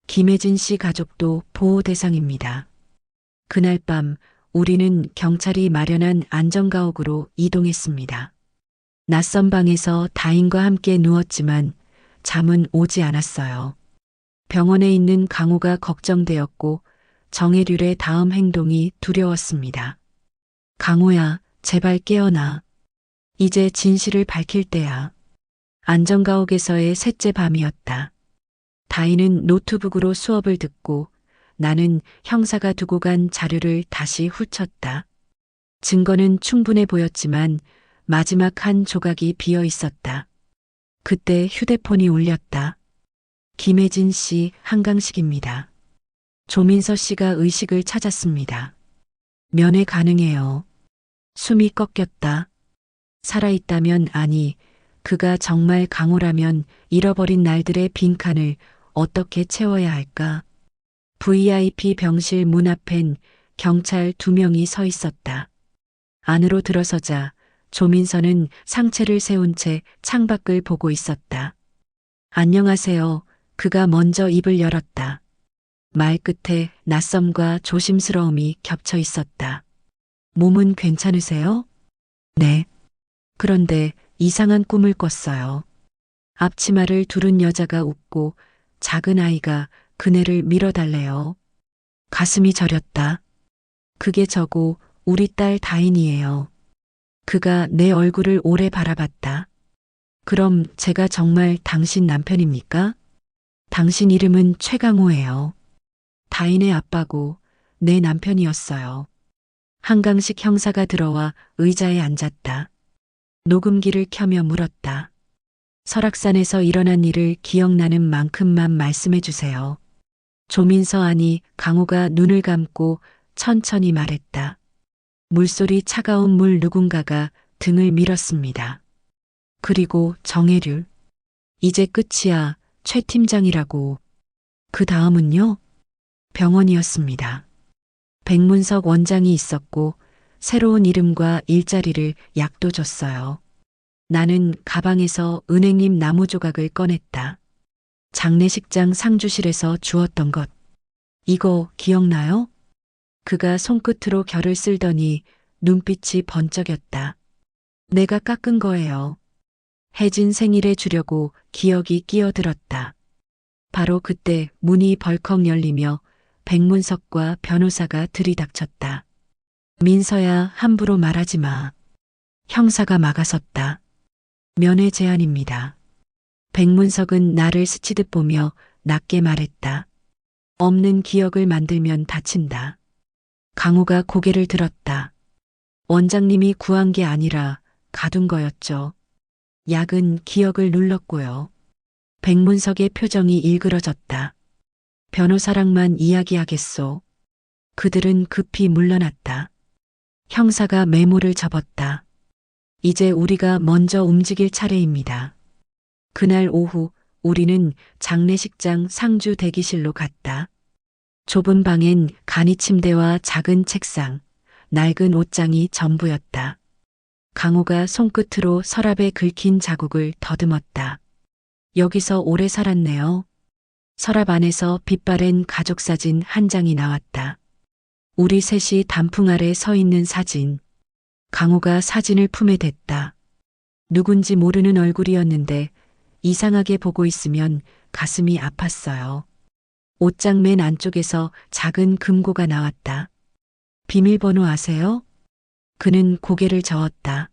김혜진 씨 가족도 보호 대상입니다. 그날 밤 우리는 경찰이 마련한 안전가옥으로 이동했습니다. 낯선 방에서 다인과 함께 누웠지만 잠은 오지 않았어요. 병원에 있는 강호가 걱정되었고 정혜률의 다음 행동이 두려웠습니다. 강호야, 제발 깨어나. 이제 진실을 밝힐 때야. 안전가옥에서의 셋째 밤이었다. 다인은 노트북으로 수업을 듣고 나는 형사가 두고 간 자료를 다시 훑쳤다. 증거는 충분해 보였지만 마지막 한 조각이 비어 있었다. 그때 휴대폰이 울렸다. 김혜진 씨, 한강식입니다. 조민서 씨가 의식을 찾았습니다. 면회 가능해요. 숨이 꺾였다. 살아있다면, 아니, 그가 정말 강호라면 잃어버린 날들의 빈칸을 어떻게 채워야 할까? VIP 병실 문 앞엔 경찰 2명이 서 있었다. 안으로 들어서자 조민서는 상체를 세운 채 창밖을 보고 있었다. 안녕하세요. 그가 먼저 입을 열었다. 말 끝에 낯섦과 조심스러움이 겹쳐 있었다. 몸은 괜찮으세요? 네. 그런데 이상한 꿈을 꿨어요. 앞치마를 두른 여자가 웃고 작은 아이가 그네를 밀어달래요. 가슴이 저렸다. 그게 저고 우리 딸 다인이에요. 그가 내 얼굴을 오래 바라봤다. 그럼 제가 정말 당신 남편입니까? 당신 이름은 최강호예요. 다인의 아빠고 내 남편이었어요. 한강식 형사가 들어와 의자에 앉았다. 녹음기를 켜며 물었다. 설악산에서 일어난 일을 기억나는 만큼만 말씀해 주세요. 조민서 아니 강호가 눈을 감고 천천히 말했다. 물소리 차가운 물 누군가가 등을 밀었습니다. 그리고 정혜률. 이제 끝이야, 최 팀장이라고. 그 다음은요? 병원이었습니다. 백문석 원장이 있었고 새로운 이름과 일자리를 약도줬어요. 나는 가방에서 은행잎 나무 조각을 꺼냈다. 장례식장 상주실에서 주었던 것. 이거 기억나요? 그가 손끝으로 결을 쓸더니 눈빛이 번쩍였다. 내가 깎은 거예요. 혜진 생일에 주려고 기억이 끼어들었다. 바로 그때 문이 벌컥 열리며 백문석과 변호사가 들이닥쳤다. 민서야, 함부로 말하지 마. 형사가 막아섰다. 면회 제안입니다. 백문석은 나를 스치듯 보며 낮게 말했다. 없는 기억을 만들면 다친다. 강호가 고개를 들었다. 원장님이 구한 게 아니라 가둔 거였죠. 약은 기억을 눌렀고요. 백문석의 표정이 일그러졌다. 변호사랑만 이야기하겠소. 그들은 급히 물러났다. 형사가 메모를 접었다. 이제 우리가 먼저 움직일 차례입니다. 그날 오후 우리는 장례식장 상주 대기실로 갔다. 좁은 방엔 간이 침대와 작은 책상, 낡은 옷장이 전부였다. 강호가 손끝으로 서랍에 긁힌 자국을 더듬었다. 여기서 오래 살았네요. 서랍 안에서 빛바랜 가족사진 한 장이 나왔다. 우리 셋이 단풍 아래 서 있는 사진. 강호가 사진을 품에 댔다. 누군지 모르는 얼굴이었는데 이상하게 보고 있으면 가슴이 아팠어요. 옷장 맨 안쪽에서 작은 금고가 나왔다. 비밀번호 아세요? 그는 고개를 저었다.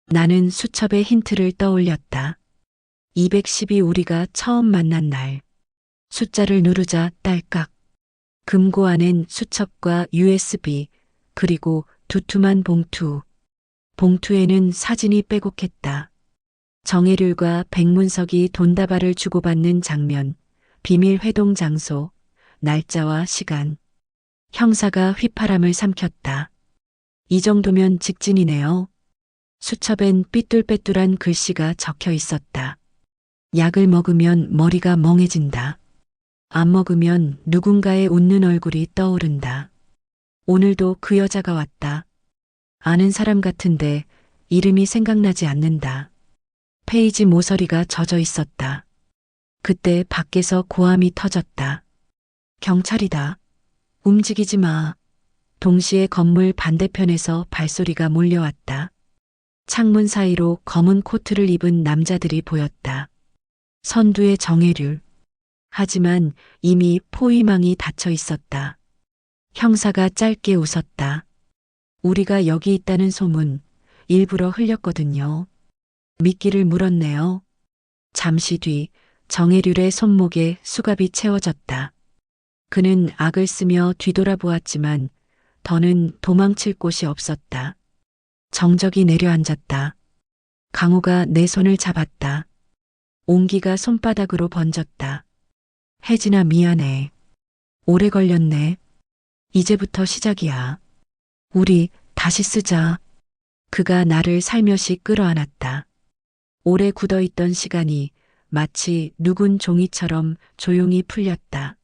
나는 수첩의 힌트를 떠올렸다. 210이 우리가 처음 만난 날. 숫자를 누르자 딸깍. 금고 안엔 수첩과 USB, 그리고 두툼한 봉투. 봉투에는 사진이 빼곡했다. 정혜률과 백문석이 돈다발을 주고받는 장면, 비밀 회동 장소, 날짜와 시간. 형사가 휘파람을 삼켰다. 이 정도면 직진이네요. 수첩엔 삐뚤빼뚤한 글씨가 적혀 있었다. 약을 먹으면 머리가 멍해진다. 안 먹으면 누군가의 웃는 얼굴이 떠오른다. 오늘도 그 여자가 왔다. 아는 사람 같은데 이름이 생각나지 않는다. 페이지 모서리가 젖어 있었다. 그때 밖에서 고함이 터졌다. 경찰이다. 움직이지 마. 동시에 건물 반대편에서 발소리가 몰려왔다. 창문 사이로 검은 코트를 입은 남자들이 보였다. 선두의 정혜률. 하지만 이미 포위망이 닫혀 있었다. 형사가 짧게 웃었다. 우리가 여기 있다는 소문 일부러 흘렸거든요. 미끼를 물었네요. 잠시 뒤 정혜률의 손목에 수갑이 채워졌다. 그는 악을 쓰며 뒤돌아보았지만 더는 도망칠 곳이 없었다. 정적이 내려앉았다. 강호가 내 손을 잡았다. 온기가 손바닥으로 번졌다. 혜진아 미안해. 오래 걸렸네. 이제부터 시작이야. 우리 다시 쓰자. 그가 나를 살며시 끌어안았다. 오래 굳어있던 시간이 마치 누군 종이처럼 조용히 풀렸다.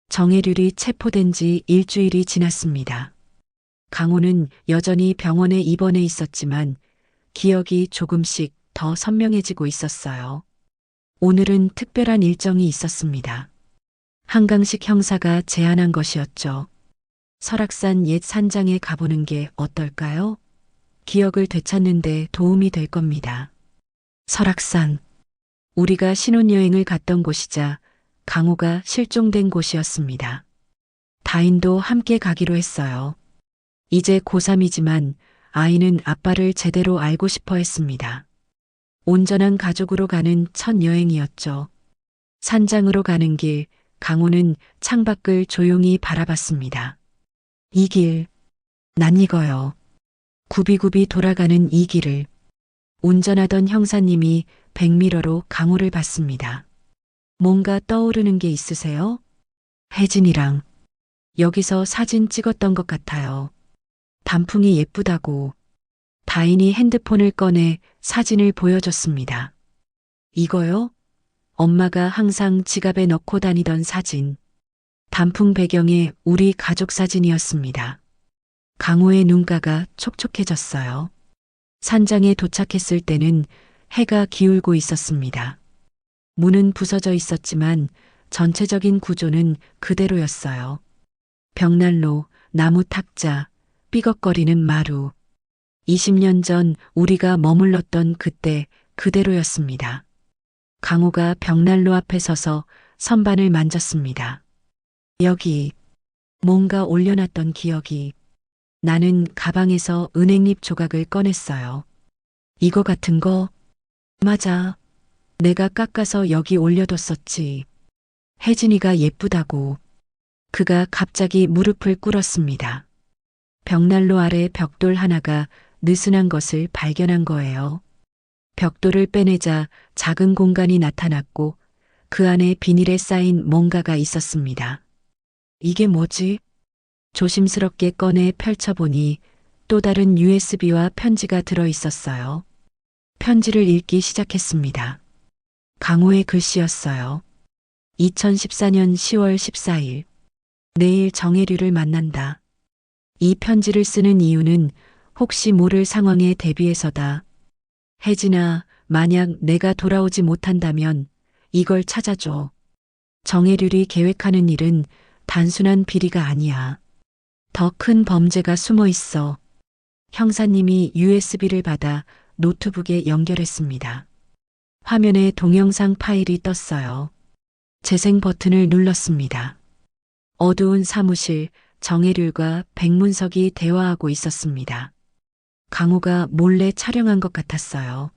정혜률이 체포된 지 일주일이 지났습니다. 강호는 여전히 병원에 입원해 있었지만 기억이 조금씩 더 선명해지고 있었어요. 오늘은 특별한 일정이 있었습니다. 한강식 형사가 제안한 것이었죠. 설악산 옛 산장에 가보는 게 어떨까요? 기억을 되찾는 데 도움이 될 겁니다. 설악산. 우리가 신혼여행을 갔던 곳이자 강호가 실종된 곳이었습니다. 다인도 함께 가기로 했어요. 이제 고3이지만 아이는 아빠를 제대로 알고 싶어 했습니다. 온전한 가족으로 가는 첫 여행이었죠. 산장으로 가는 길, 강호는 창밖을 조용히 바라봤습니다. 이 길, 낯익어요. 굽이굽이 돌아가는 이 길을 운전하던 형사님이 백미러로 강호를 봤습니다. 뭔가 떠오르는 게 있으세요? 혜진이랑 여기서 사진 찍었던 것 같아요. 단풍이 예쁘다고 다인이 핸드폰을 꺼내 사진을 보여줬습니다. 이거요? 엄마가 항상 지갑에 넣고 다니던 사진. 단풍 배경에 우리 가족 사진이었습니다. 강호의 눈가가 촉촉해졌어요. 산장에 도착했을 때는 해가 기울고 있었습니다. 문은 부서져 있었지만 전체적인 구조는 그대로였어요. 벽난로, 나무 탁자, 삐걱거리는 마루. 20년 전 우리가 머물렀던 그때 그대로였습니다. 강호가 벽난로 앞에 서서 선반을 만졌습니다. 여기 뭔가 올려놨던 기억이. 나는 가방에서 은행잎 조각을 꺼냈어요. 이거 같은 거? 맞아. 내가 깎아서 여기 올려뒀었지. 혜진이가 예쁘다고. 그가 갑자기 무릎을 꿇었습니다. 벽난로 아래 벽돌 하나가 느슨한 것을 발견한 거예요. 벽돌을 빼내자 작은 공간이 나타났고 그 안에 비닐에 쌓인 뭔가가 있었습니다. 이게 뭐지? 조심스럽게 꺼내 펼쳐보니 또 다른 USB와 편지가 들어 있었어요. 편지를 읽기 시작했습니다. 강호의 글씨였어요. 2014년 10월 14일. 내일 정혜류를 만난다. 이 편지를 쓰는 이유는 혹시 모를 상황에 대비해서다. 혜진아, 만약 내가 돌아오지 못한다면 이걸 찾아줘. 정혜류이 계획하는 일은 단순한 비리가 아니야. 더 큰 범죄가 숨어 있어. 형사님이 USB를 받아 노트북에 연결했습니다. 화면에 동영상 파일이 떴어요. 재생 버튼을 눌렀습니다. 어두운 사무실, 정혜률과 백문석이 대화하고 있었습니다. 강호가 몰래 촬영한 것 같았어요.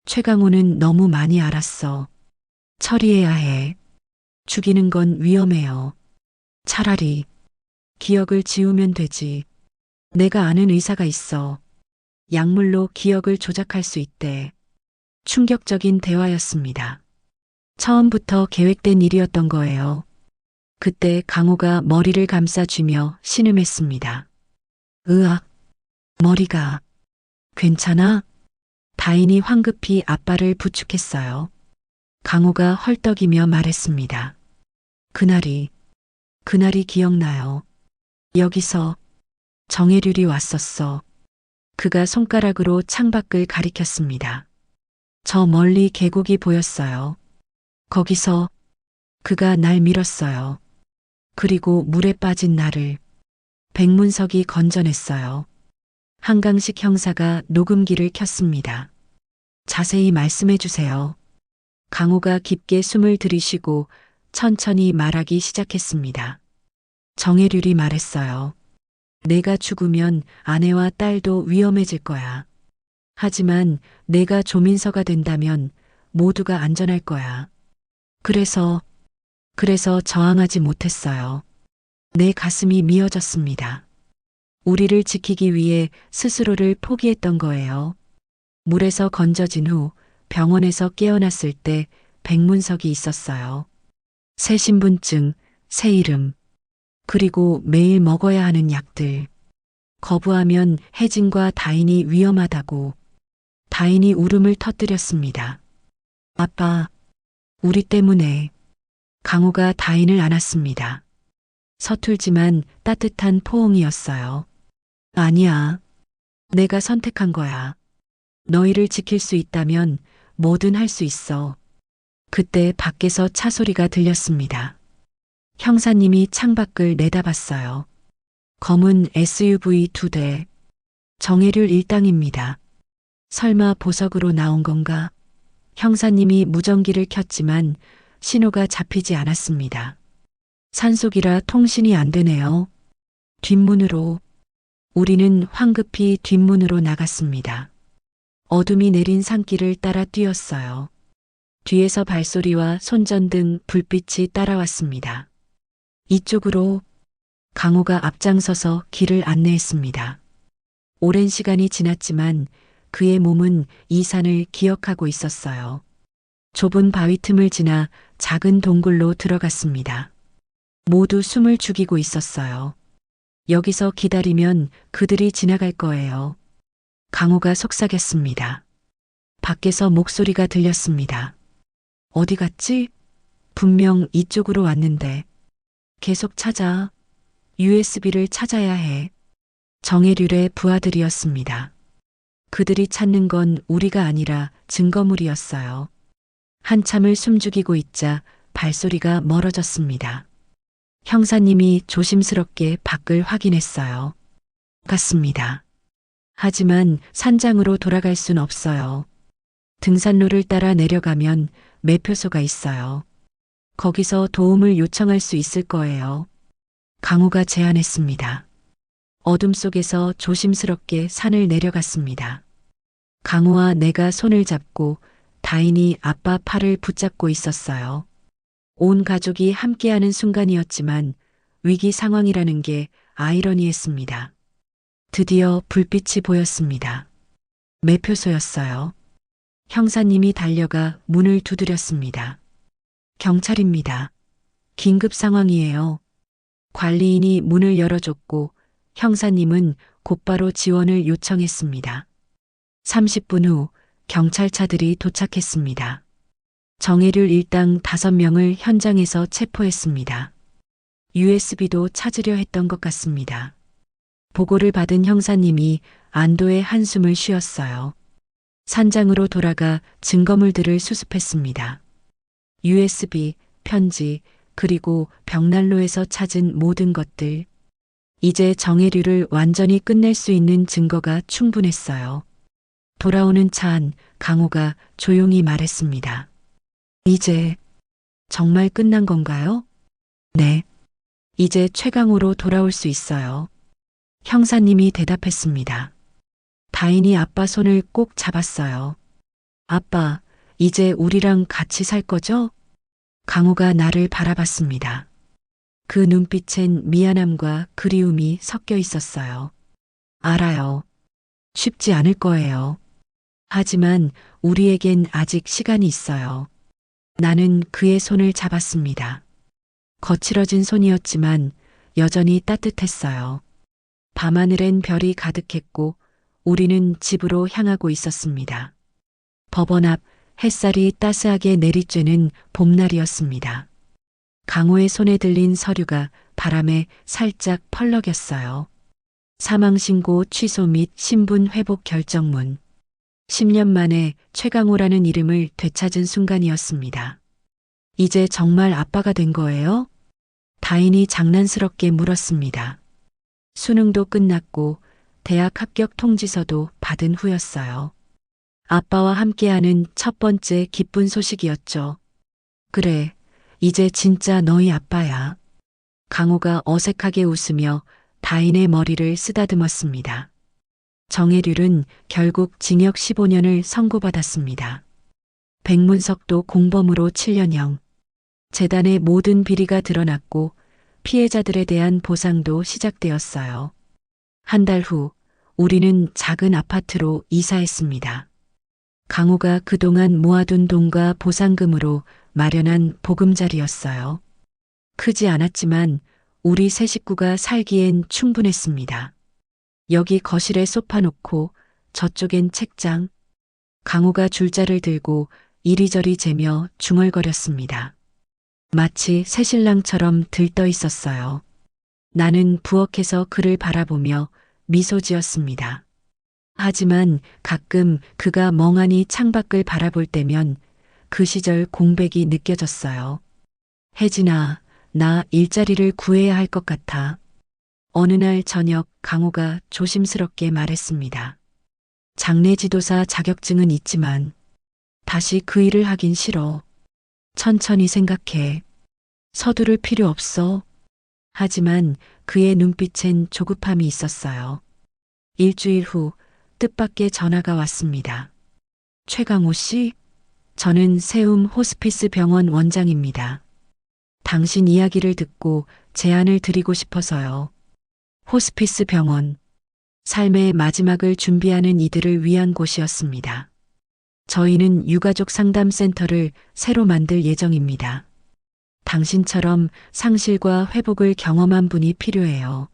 최강호는 너무 많이 알았어. 처리해야 해. 죽이는 건 위험해요. 차라리 기억을 지우면 되지. 내가 아는 의사가 있어. 약물로 기억을 조작할 수 있대. 충격적인 대화였습니다. 처음부터 계획된 일이었던 거예요. 그때 강호가 머리를 감싸쥐며 신음했습니다. 으악, 머리가. 괜찮아? 다인이 황급히 아빠를 부축했어요. 강호가 헐떡이며 말했습니다. 그날이 기억나요. 여기서 정혜률이 왔었어. 그가 손가락으로 창밖을 가리켰습니다. 저 멀리 계곡이 보였어요. 거기서 그가 날 밀었어요. 그리고 물에 빠진 나를 백문석이 건져냈어요. 한강식 형사가 녹음기를 켰습니다. 자세히 말씀해 주세요. 강호가 깊게 숨을 들이쉬고 천천히 말하기 시작했습니다. 정혜률이 말했어요. 내가 죽으면 아내와 딸도 위험해질 거야. 하지만 내가 조민서가 된다면 모두가 안전할 거야. 그래서 저항하지 못했어요. 내 가슴이 미어졌습니다. 우리를 지키기 위해 스스로를 포기했던 거예요. 물에서 건져진 후 병원에서 깨어났을 때 백문석이 있었어요. 새 신분증, 새 이름, 그리고 매일 먹어야 하는 약들. 거부하면 혜진과 다인이 위험하다고. 다인이 울음을 터뜨렸습니다. 아빠, 우리 때문에. 강호가 다인을 안았습니다. 서툴지만 따뜻한 포옹이었어요. 아니야. 내가 선택한 거야. 너희를 지킬 수 있다면 뭐든 할 수 있어. 그때 밖에서 차 소리가 들렸습니다. 형사님이 창밖을 내다봤어요. 검은 SUV 2대. 정혜률 일당입니다. 설마 보석으로 나온 건가? 형사님이 무전기를 켰지만 신호가 잡히지 않았습니다. 산속이라 통신이 안 되네요. 뒷문으로. 우리는 황급히 뒷문으로 나갔습니다. 어둠이 내린 산길을 따라 뛰었어요. 뒤에서 발소리와 손전등 불빛이 따라왔습니다. 이쪽으로. 강호가 앞장서서 길을 안내했습니다. 오랜 시간이 지났지만 그의 몸은 이 산을 기억하고 있었어요. 좁은 바위 틈을 지나 작은 동굴로 들어갔습니다. 모두 숨을 죽이고 있었어요. 여기서 기다리면 그들이 지나갈 거예요. 강호가 속삭였습니다. 밖에서 목소리가 들렸습니다. 어디 갔지? 분명 이쪽으로 왔는데. 계속 찾아. USB를 찾아야 해. 정혜률의 부하들이었습니다. 그들이 찾는 건 우리가 아니라 증거물이었어요. 한참을 숨죽이고 있자 발소리가 멀어졌습니다. 형사님이 조심스럽게 밖을 확인했어요. 갔습니다. 하지만 산장으로 돌아갈 순 없어요. 등산로를 따라 내려가면 매표소가 있어요. 거기서 도움을 요청할 수 있을 거예요. 강호가 제안했습니다. 어둠 속에서 조심스럽게 산을 내려갔습니다. 강호와 내가 손을 잡고 다인이 아빠 팔을 붙잡고 있었어요. 온 가족이 함께하는 순간이었지만 위기 상황이라는 게 아이러니했습니다. 드디어 불빛이 보였습니다. 매표소였어요. 형사님이 달려가 문을 두드렸습니다. 경찰입니다. 긴급 상황이에요. 관리인이 문을 열어줬고 형사님은 곧바로 지원을 요청했습니다. 30분 후 경찰차들이 도착했습니다. 정혜률 일당 5명을 현장에서 체포했습니다. USB도 찾으려 했던 것 같습니다. 보고를 받은 형사님이 안도의 한숨을 쉬었어요. 산장으로 돌아가 증거물들을 수습했습니다. USB, 편지, 그리고 벽난로에서 찾은 모든 것들. 이제 정혜류를 완전히 끝낼 수 있는 증거가 충분했어요. 돌아오는 차 안 강호가 조용히 말했습니다. 이제 정말 끝난 건가요? 네. 이제 최강호로 돌아올 수 있어요. 형사님이 대답했습니다. 다인이 아빠 손을 꼭 잡았어요. 아빠, 이제 우리랑 같이 살 거죠? 강호가 나를 바라봤습니다. 그 눈빛엔 미안함과 그리움이 섞여 있었어요. 알아요. 쉽지 않을 거예요. 하지만 우리에겐 아직 시간이 있어요. 나는 그의 손을 잡았습니다. 거칠어진 손이었지만 여전히 따뜻했어요. 밤하늘엔 별이 가득했고 우리는 집으로 향하고 있었습니다. 법원 앞 햇살이 따스하게 내리쬐는 봄날이었습니다. 강호의 손에 들린 서류가 바람에 살짝 펄럭였어요. 사망신고 취소 및 신분 회복 결정문. 10년 만에 최강호라는 이름을 되찾은 순간이었습니다. 이제 정말 아빠가 된 거예요? 다인이 장난스럽게 물었습니다. 수능도 끝났고 대학 합격 통지서도 받은 후였어요. 아빠와 함께하는 첫 번째 기쁜 소식이었죠. 그래, 이제 진짜 너희 아빠야. 강호가 어색하게 웃으며 다인의 머리를 쓰다듬었습니다. 정혜률은 결국 징역 15년을 선고받았습니다. 백문석도 공범으로 7년형. 재단의 모든 비리가 드러났고 피해자들에 대한 보상도 시작되었어요. 한 달 후 우리는 작은 아파트로 이사했습니다. 강호가 그동안 모아둔 돈과 보상금으로 마련한 보금자리였어요. 크지 않았지만 우리 세 식구가 살기엔 충분했습니다. 여기 거실에 소파 놓고 저쪽엔 책장. 강호가 줄자를 들고 이리저리 재며 중얼거렸습니다. 마치 새신랑처럼 들떠 있었어요. 나는 부엌에서 그를 바라보며 미소 지었습니다. 하지만 가끔 그가 멍하니 창밖을 바라볼 때면 그 시절 공백이 느껴졌어요. 혜진아, 나 일자리를 구해야 할 것 같아. 어느 날 저녁 강호가 조심스럽게 말했습니다. 장례지도사 자격증은 있지만 다시 그 일을 하긴 싫어. 천천히 생각해. 서두를 필요 없어. 하지만 그의 눈빛엔 조급함이 있었어요. 일주일 후 뜻밖의 전화가 왔습니다. 최강호 씨? 저는 세움 호스피스 병원 원장입니다. 당신 이야기를 듣고 제안을 드리고 싶어서요. 호스피스 병원. 삶의 마지막을 준비하는 이들을 위한 곳이었습니다. 저희는 유가족 상담센터를 새로 만들 예정입니다. 당신처럼 상실과 회복을 경험한 분이 필요해요.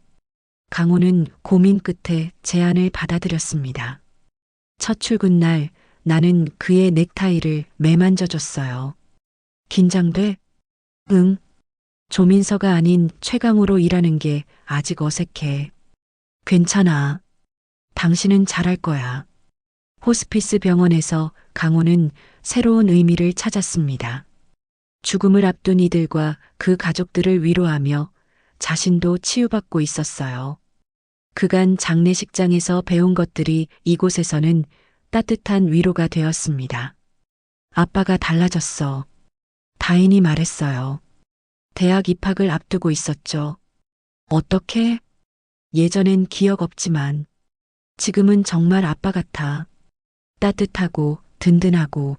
강호는 고민 끝에 제안을 받아들였습니다. 첫 출근 날 나는 그의 넥타이를 매만져줬어요. 긴장돼? 응. 조민서가 아닌 최강호로 일하는 게 아직 어색해. 괜찮아. 당신은 잘할 거야. 호스피스 병원에서 강호는 새로운 의미를 찾았습니다. 죽음을 앞둔 이들과 그 가족들을 위로하며 자신도 치유받고 있었어요. 그간 장례식장에서 배운 것들이 이곳에서는 따뜻한 위로가 되었습니다. 아빠가 달라졌어. 다인이 말했어요. 대학 입학을 앞두고 있었죠. 어떻게? 예전엔 기억 없지만 지금은 정말 아빠 같아. 따뜻하고 든든하고.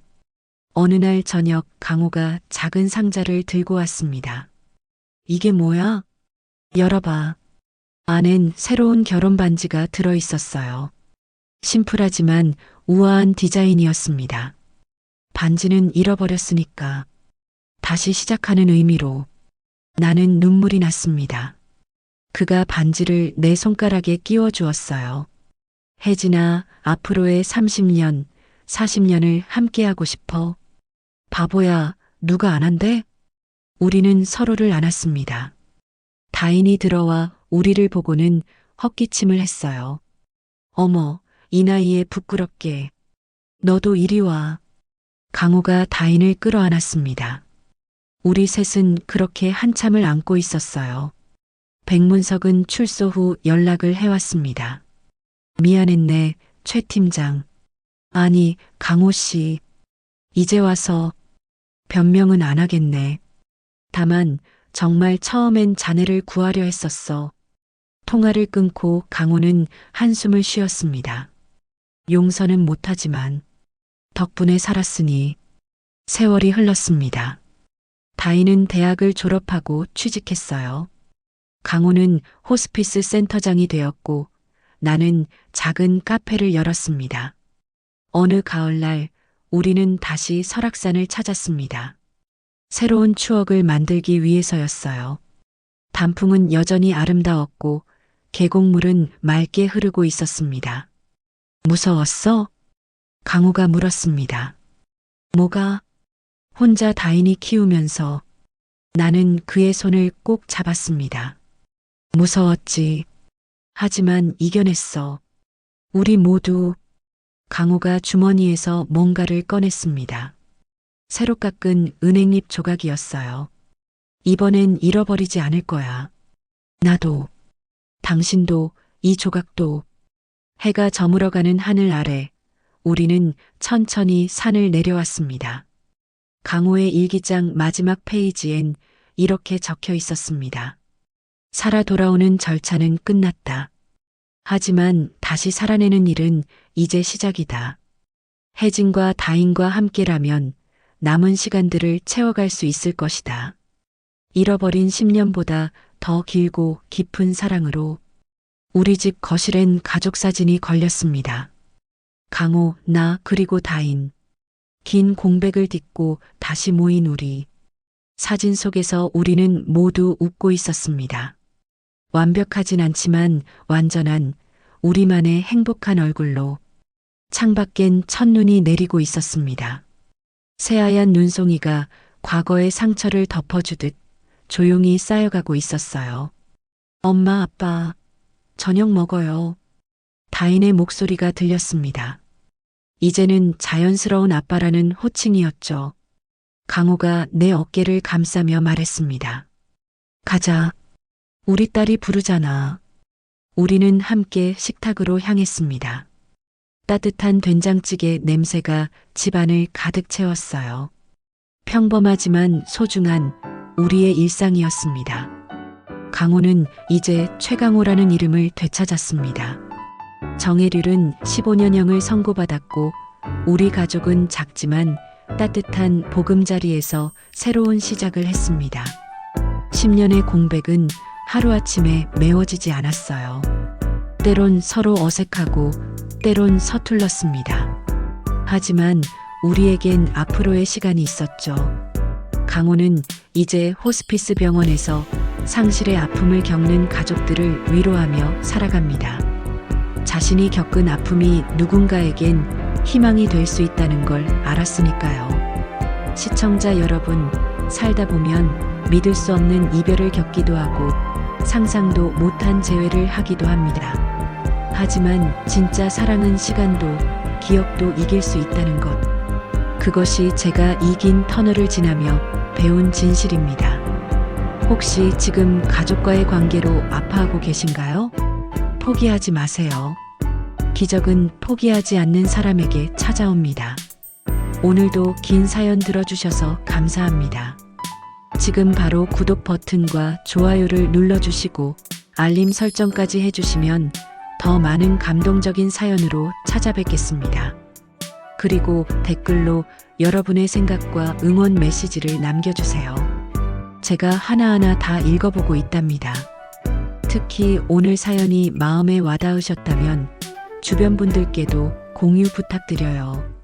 어느 날 저녁 강호가 작은 상자를 들고 왔습니다. 이게 뭐야? 열어봐. 안엔 새로운 결혼 반지가 들어 있었어요. 심플하지만 우아한 디자인이었습니다. 반지는 잃어버렸으니까 다시 시작하는 의미로. 나는 눈물이 났습니다. 그가 반지를 내 손가락에 끼워 주었어요. 혜진아, 앞으로의 30년, 40년을 함께하고 싶어. 바보야, 누가 안 한대? 우리는 서로를 안았습니다. 다인이 들어와 우리를 보고는 헛기침을 했어요. 어머, 이 나이에 부끄럽게. 너도 이리 와. 강호가 다인을 끌어안았습니다. 우리 셋은 그렇게 한참을 안고 있었어요. 백문석은 출소 후 연락을 해왔습니다. 미안했네, 최 팀장. 아니, 강호 씨. 이제 와서 변명은 안 하겠네. 다만 정말 처음엔 자네를 구하려 했었어. 통화를 끊고 강호는 한숨을 쉬었습니다. 용서는 못하지만 덕분에 살았으니. 세월이 흘렀습니다. 다인은 대학을 졸업하고 취직했어요. 강호는 호스피스 센터장이 되었고 나는 작은 카페를 열었습니다. 어느 가을날 우리는 다시 설악산을 찾았습니다. 새로운 추억을 만들기 위해서였어요. 단풍은 여전히 아름다웠고 계곡물은 맑게 흐르고 있었습니다. 무서웠어? 강호가 물었습니다. 뭐가? 혼자 다인이 키우면서 나는 그의 손을 꼭 잡았습니다. 무서웠지. 하지만 이겨냈어. 우리 모두. 강호가 주머니에서 뭔가를 꺼냈습니다. 새로 깎은 은행잎 조각이었어요. 이번엔 잃어버리지 않을 거야. 나도. 당신도, 이 조각도. 해가 저물어가는 하늘 아래 우리는 천천히 산을 내려왔습니다. 강호의 일기장 마지막 페이지엔 이렇게 적혀 있었습니다. 살아 돌아오는 절차는 끝났다. 하지만 다시 살아내는 일은 이제 시작이다. 혜진과 다인과 함께라면 남은 시간들을 채워갈 수 있을 것이다. 잃어버린 10년보다 더 길고 깊은 사랑으로. 우리 집 거실엔 가족 사진이 걸렸습니다. 강호, 나 그리고 다인. 긴 공백을 딛고 다시 모인 우리. 사진 속에서 우리는 모두 웃고 있었습니다. 완벽하진 않지만 완전한 우리만의 행복한 얼굴로. 창밖엔 첫눈이 내리고 있었습니다. 새하얀 눈송이가 과거의 상처를 덮어주듯 조용히 쌓여가고 있었어요. 엄마, 아빠, 저녁 먹어요. 다인의 목소리가 들렸습니다. 이제는 자연스러운 아빠라는 호칭이었죠. 강호가 내 어깨를 감싸며 말했습니다. 가자. 우리 딸이 부르잖아. 우리는 함께 식탁으로 향했습니다. 따뜻한 된장찌개 냄새가 집안을 가득 채웠어요. 평범하지만 소중한 우리의 일상이었습니다. 강호는 이제 최강호라는 이름을 되찾았습니다. 정혜률은 15년형을 선고받았고 우리 가족은 작지만 따뜻한 보금자리에서 새로운 시작을 했습니다. 10년의 공백은 하루아침에 메워지지 않았어요. 때론 서로 어색하고 때론 서툴렀습니다. 하지만 우리에겐 앞으로의 시간이 있었죠. 강호는 이제 호스피스 병원에서 상실의 아픔을 겪는 가족들을 위로하며 살아갑니다. 자신이 겪은 아픔이 누군가에겐 희망이 될 수 있다는 걸 알았으니까요. 시청자 여러분, 살다 보면 믿을 수 없는 이별을 겪기도 하고 상상도 못한 재회를 하기도 합니다. 하지만 진짜 사랑은 시간도 기억도 이길 수 있다는 것. 그것이 제가 이 긴 터널을 지나며 배운 진실입니다. 혹시 지금 가족과의 관계로 아파하고 계신가요? 포기하지 마세요. 기적은 포기하지 않는 사람에게 찾아옵니다. 오늘도 긴 사연 들어주셔서 감사합니다. 지금 바로 구독 버튼과 좋아요를 눌러주시고 알림 설정까지 해주시면 더 많은 감동적인 사연으로 찾아뵙겠습니다. 그리고 댓글로 여러분의 생각과 응원 메시지를 남겨주세요. 제가 하나하나 다 읽어보고 있답니다. 특히 오늘 사연이 마음에 와닿으셨다면 주변 분들께도 공유 부탁드려요.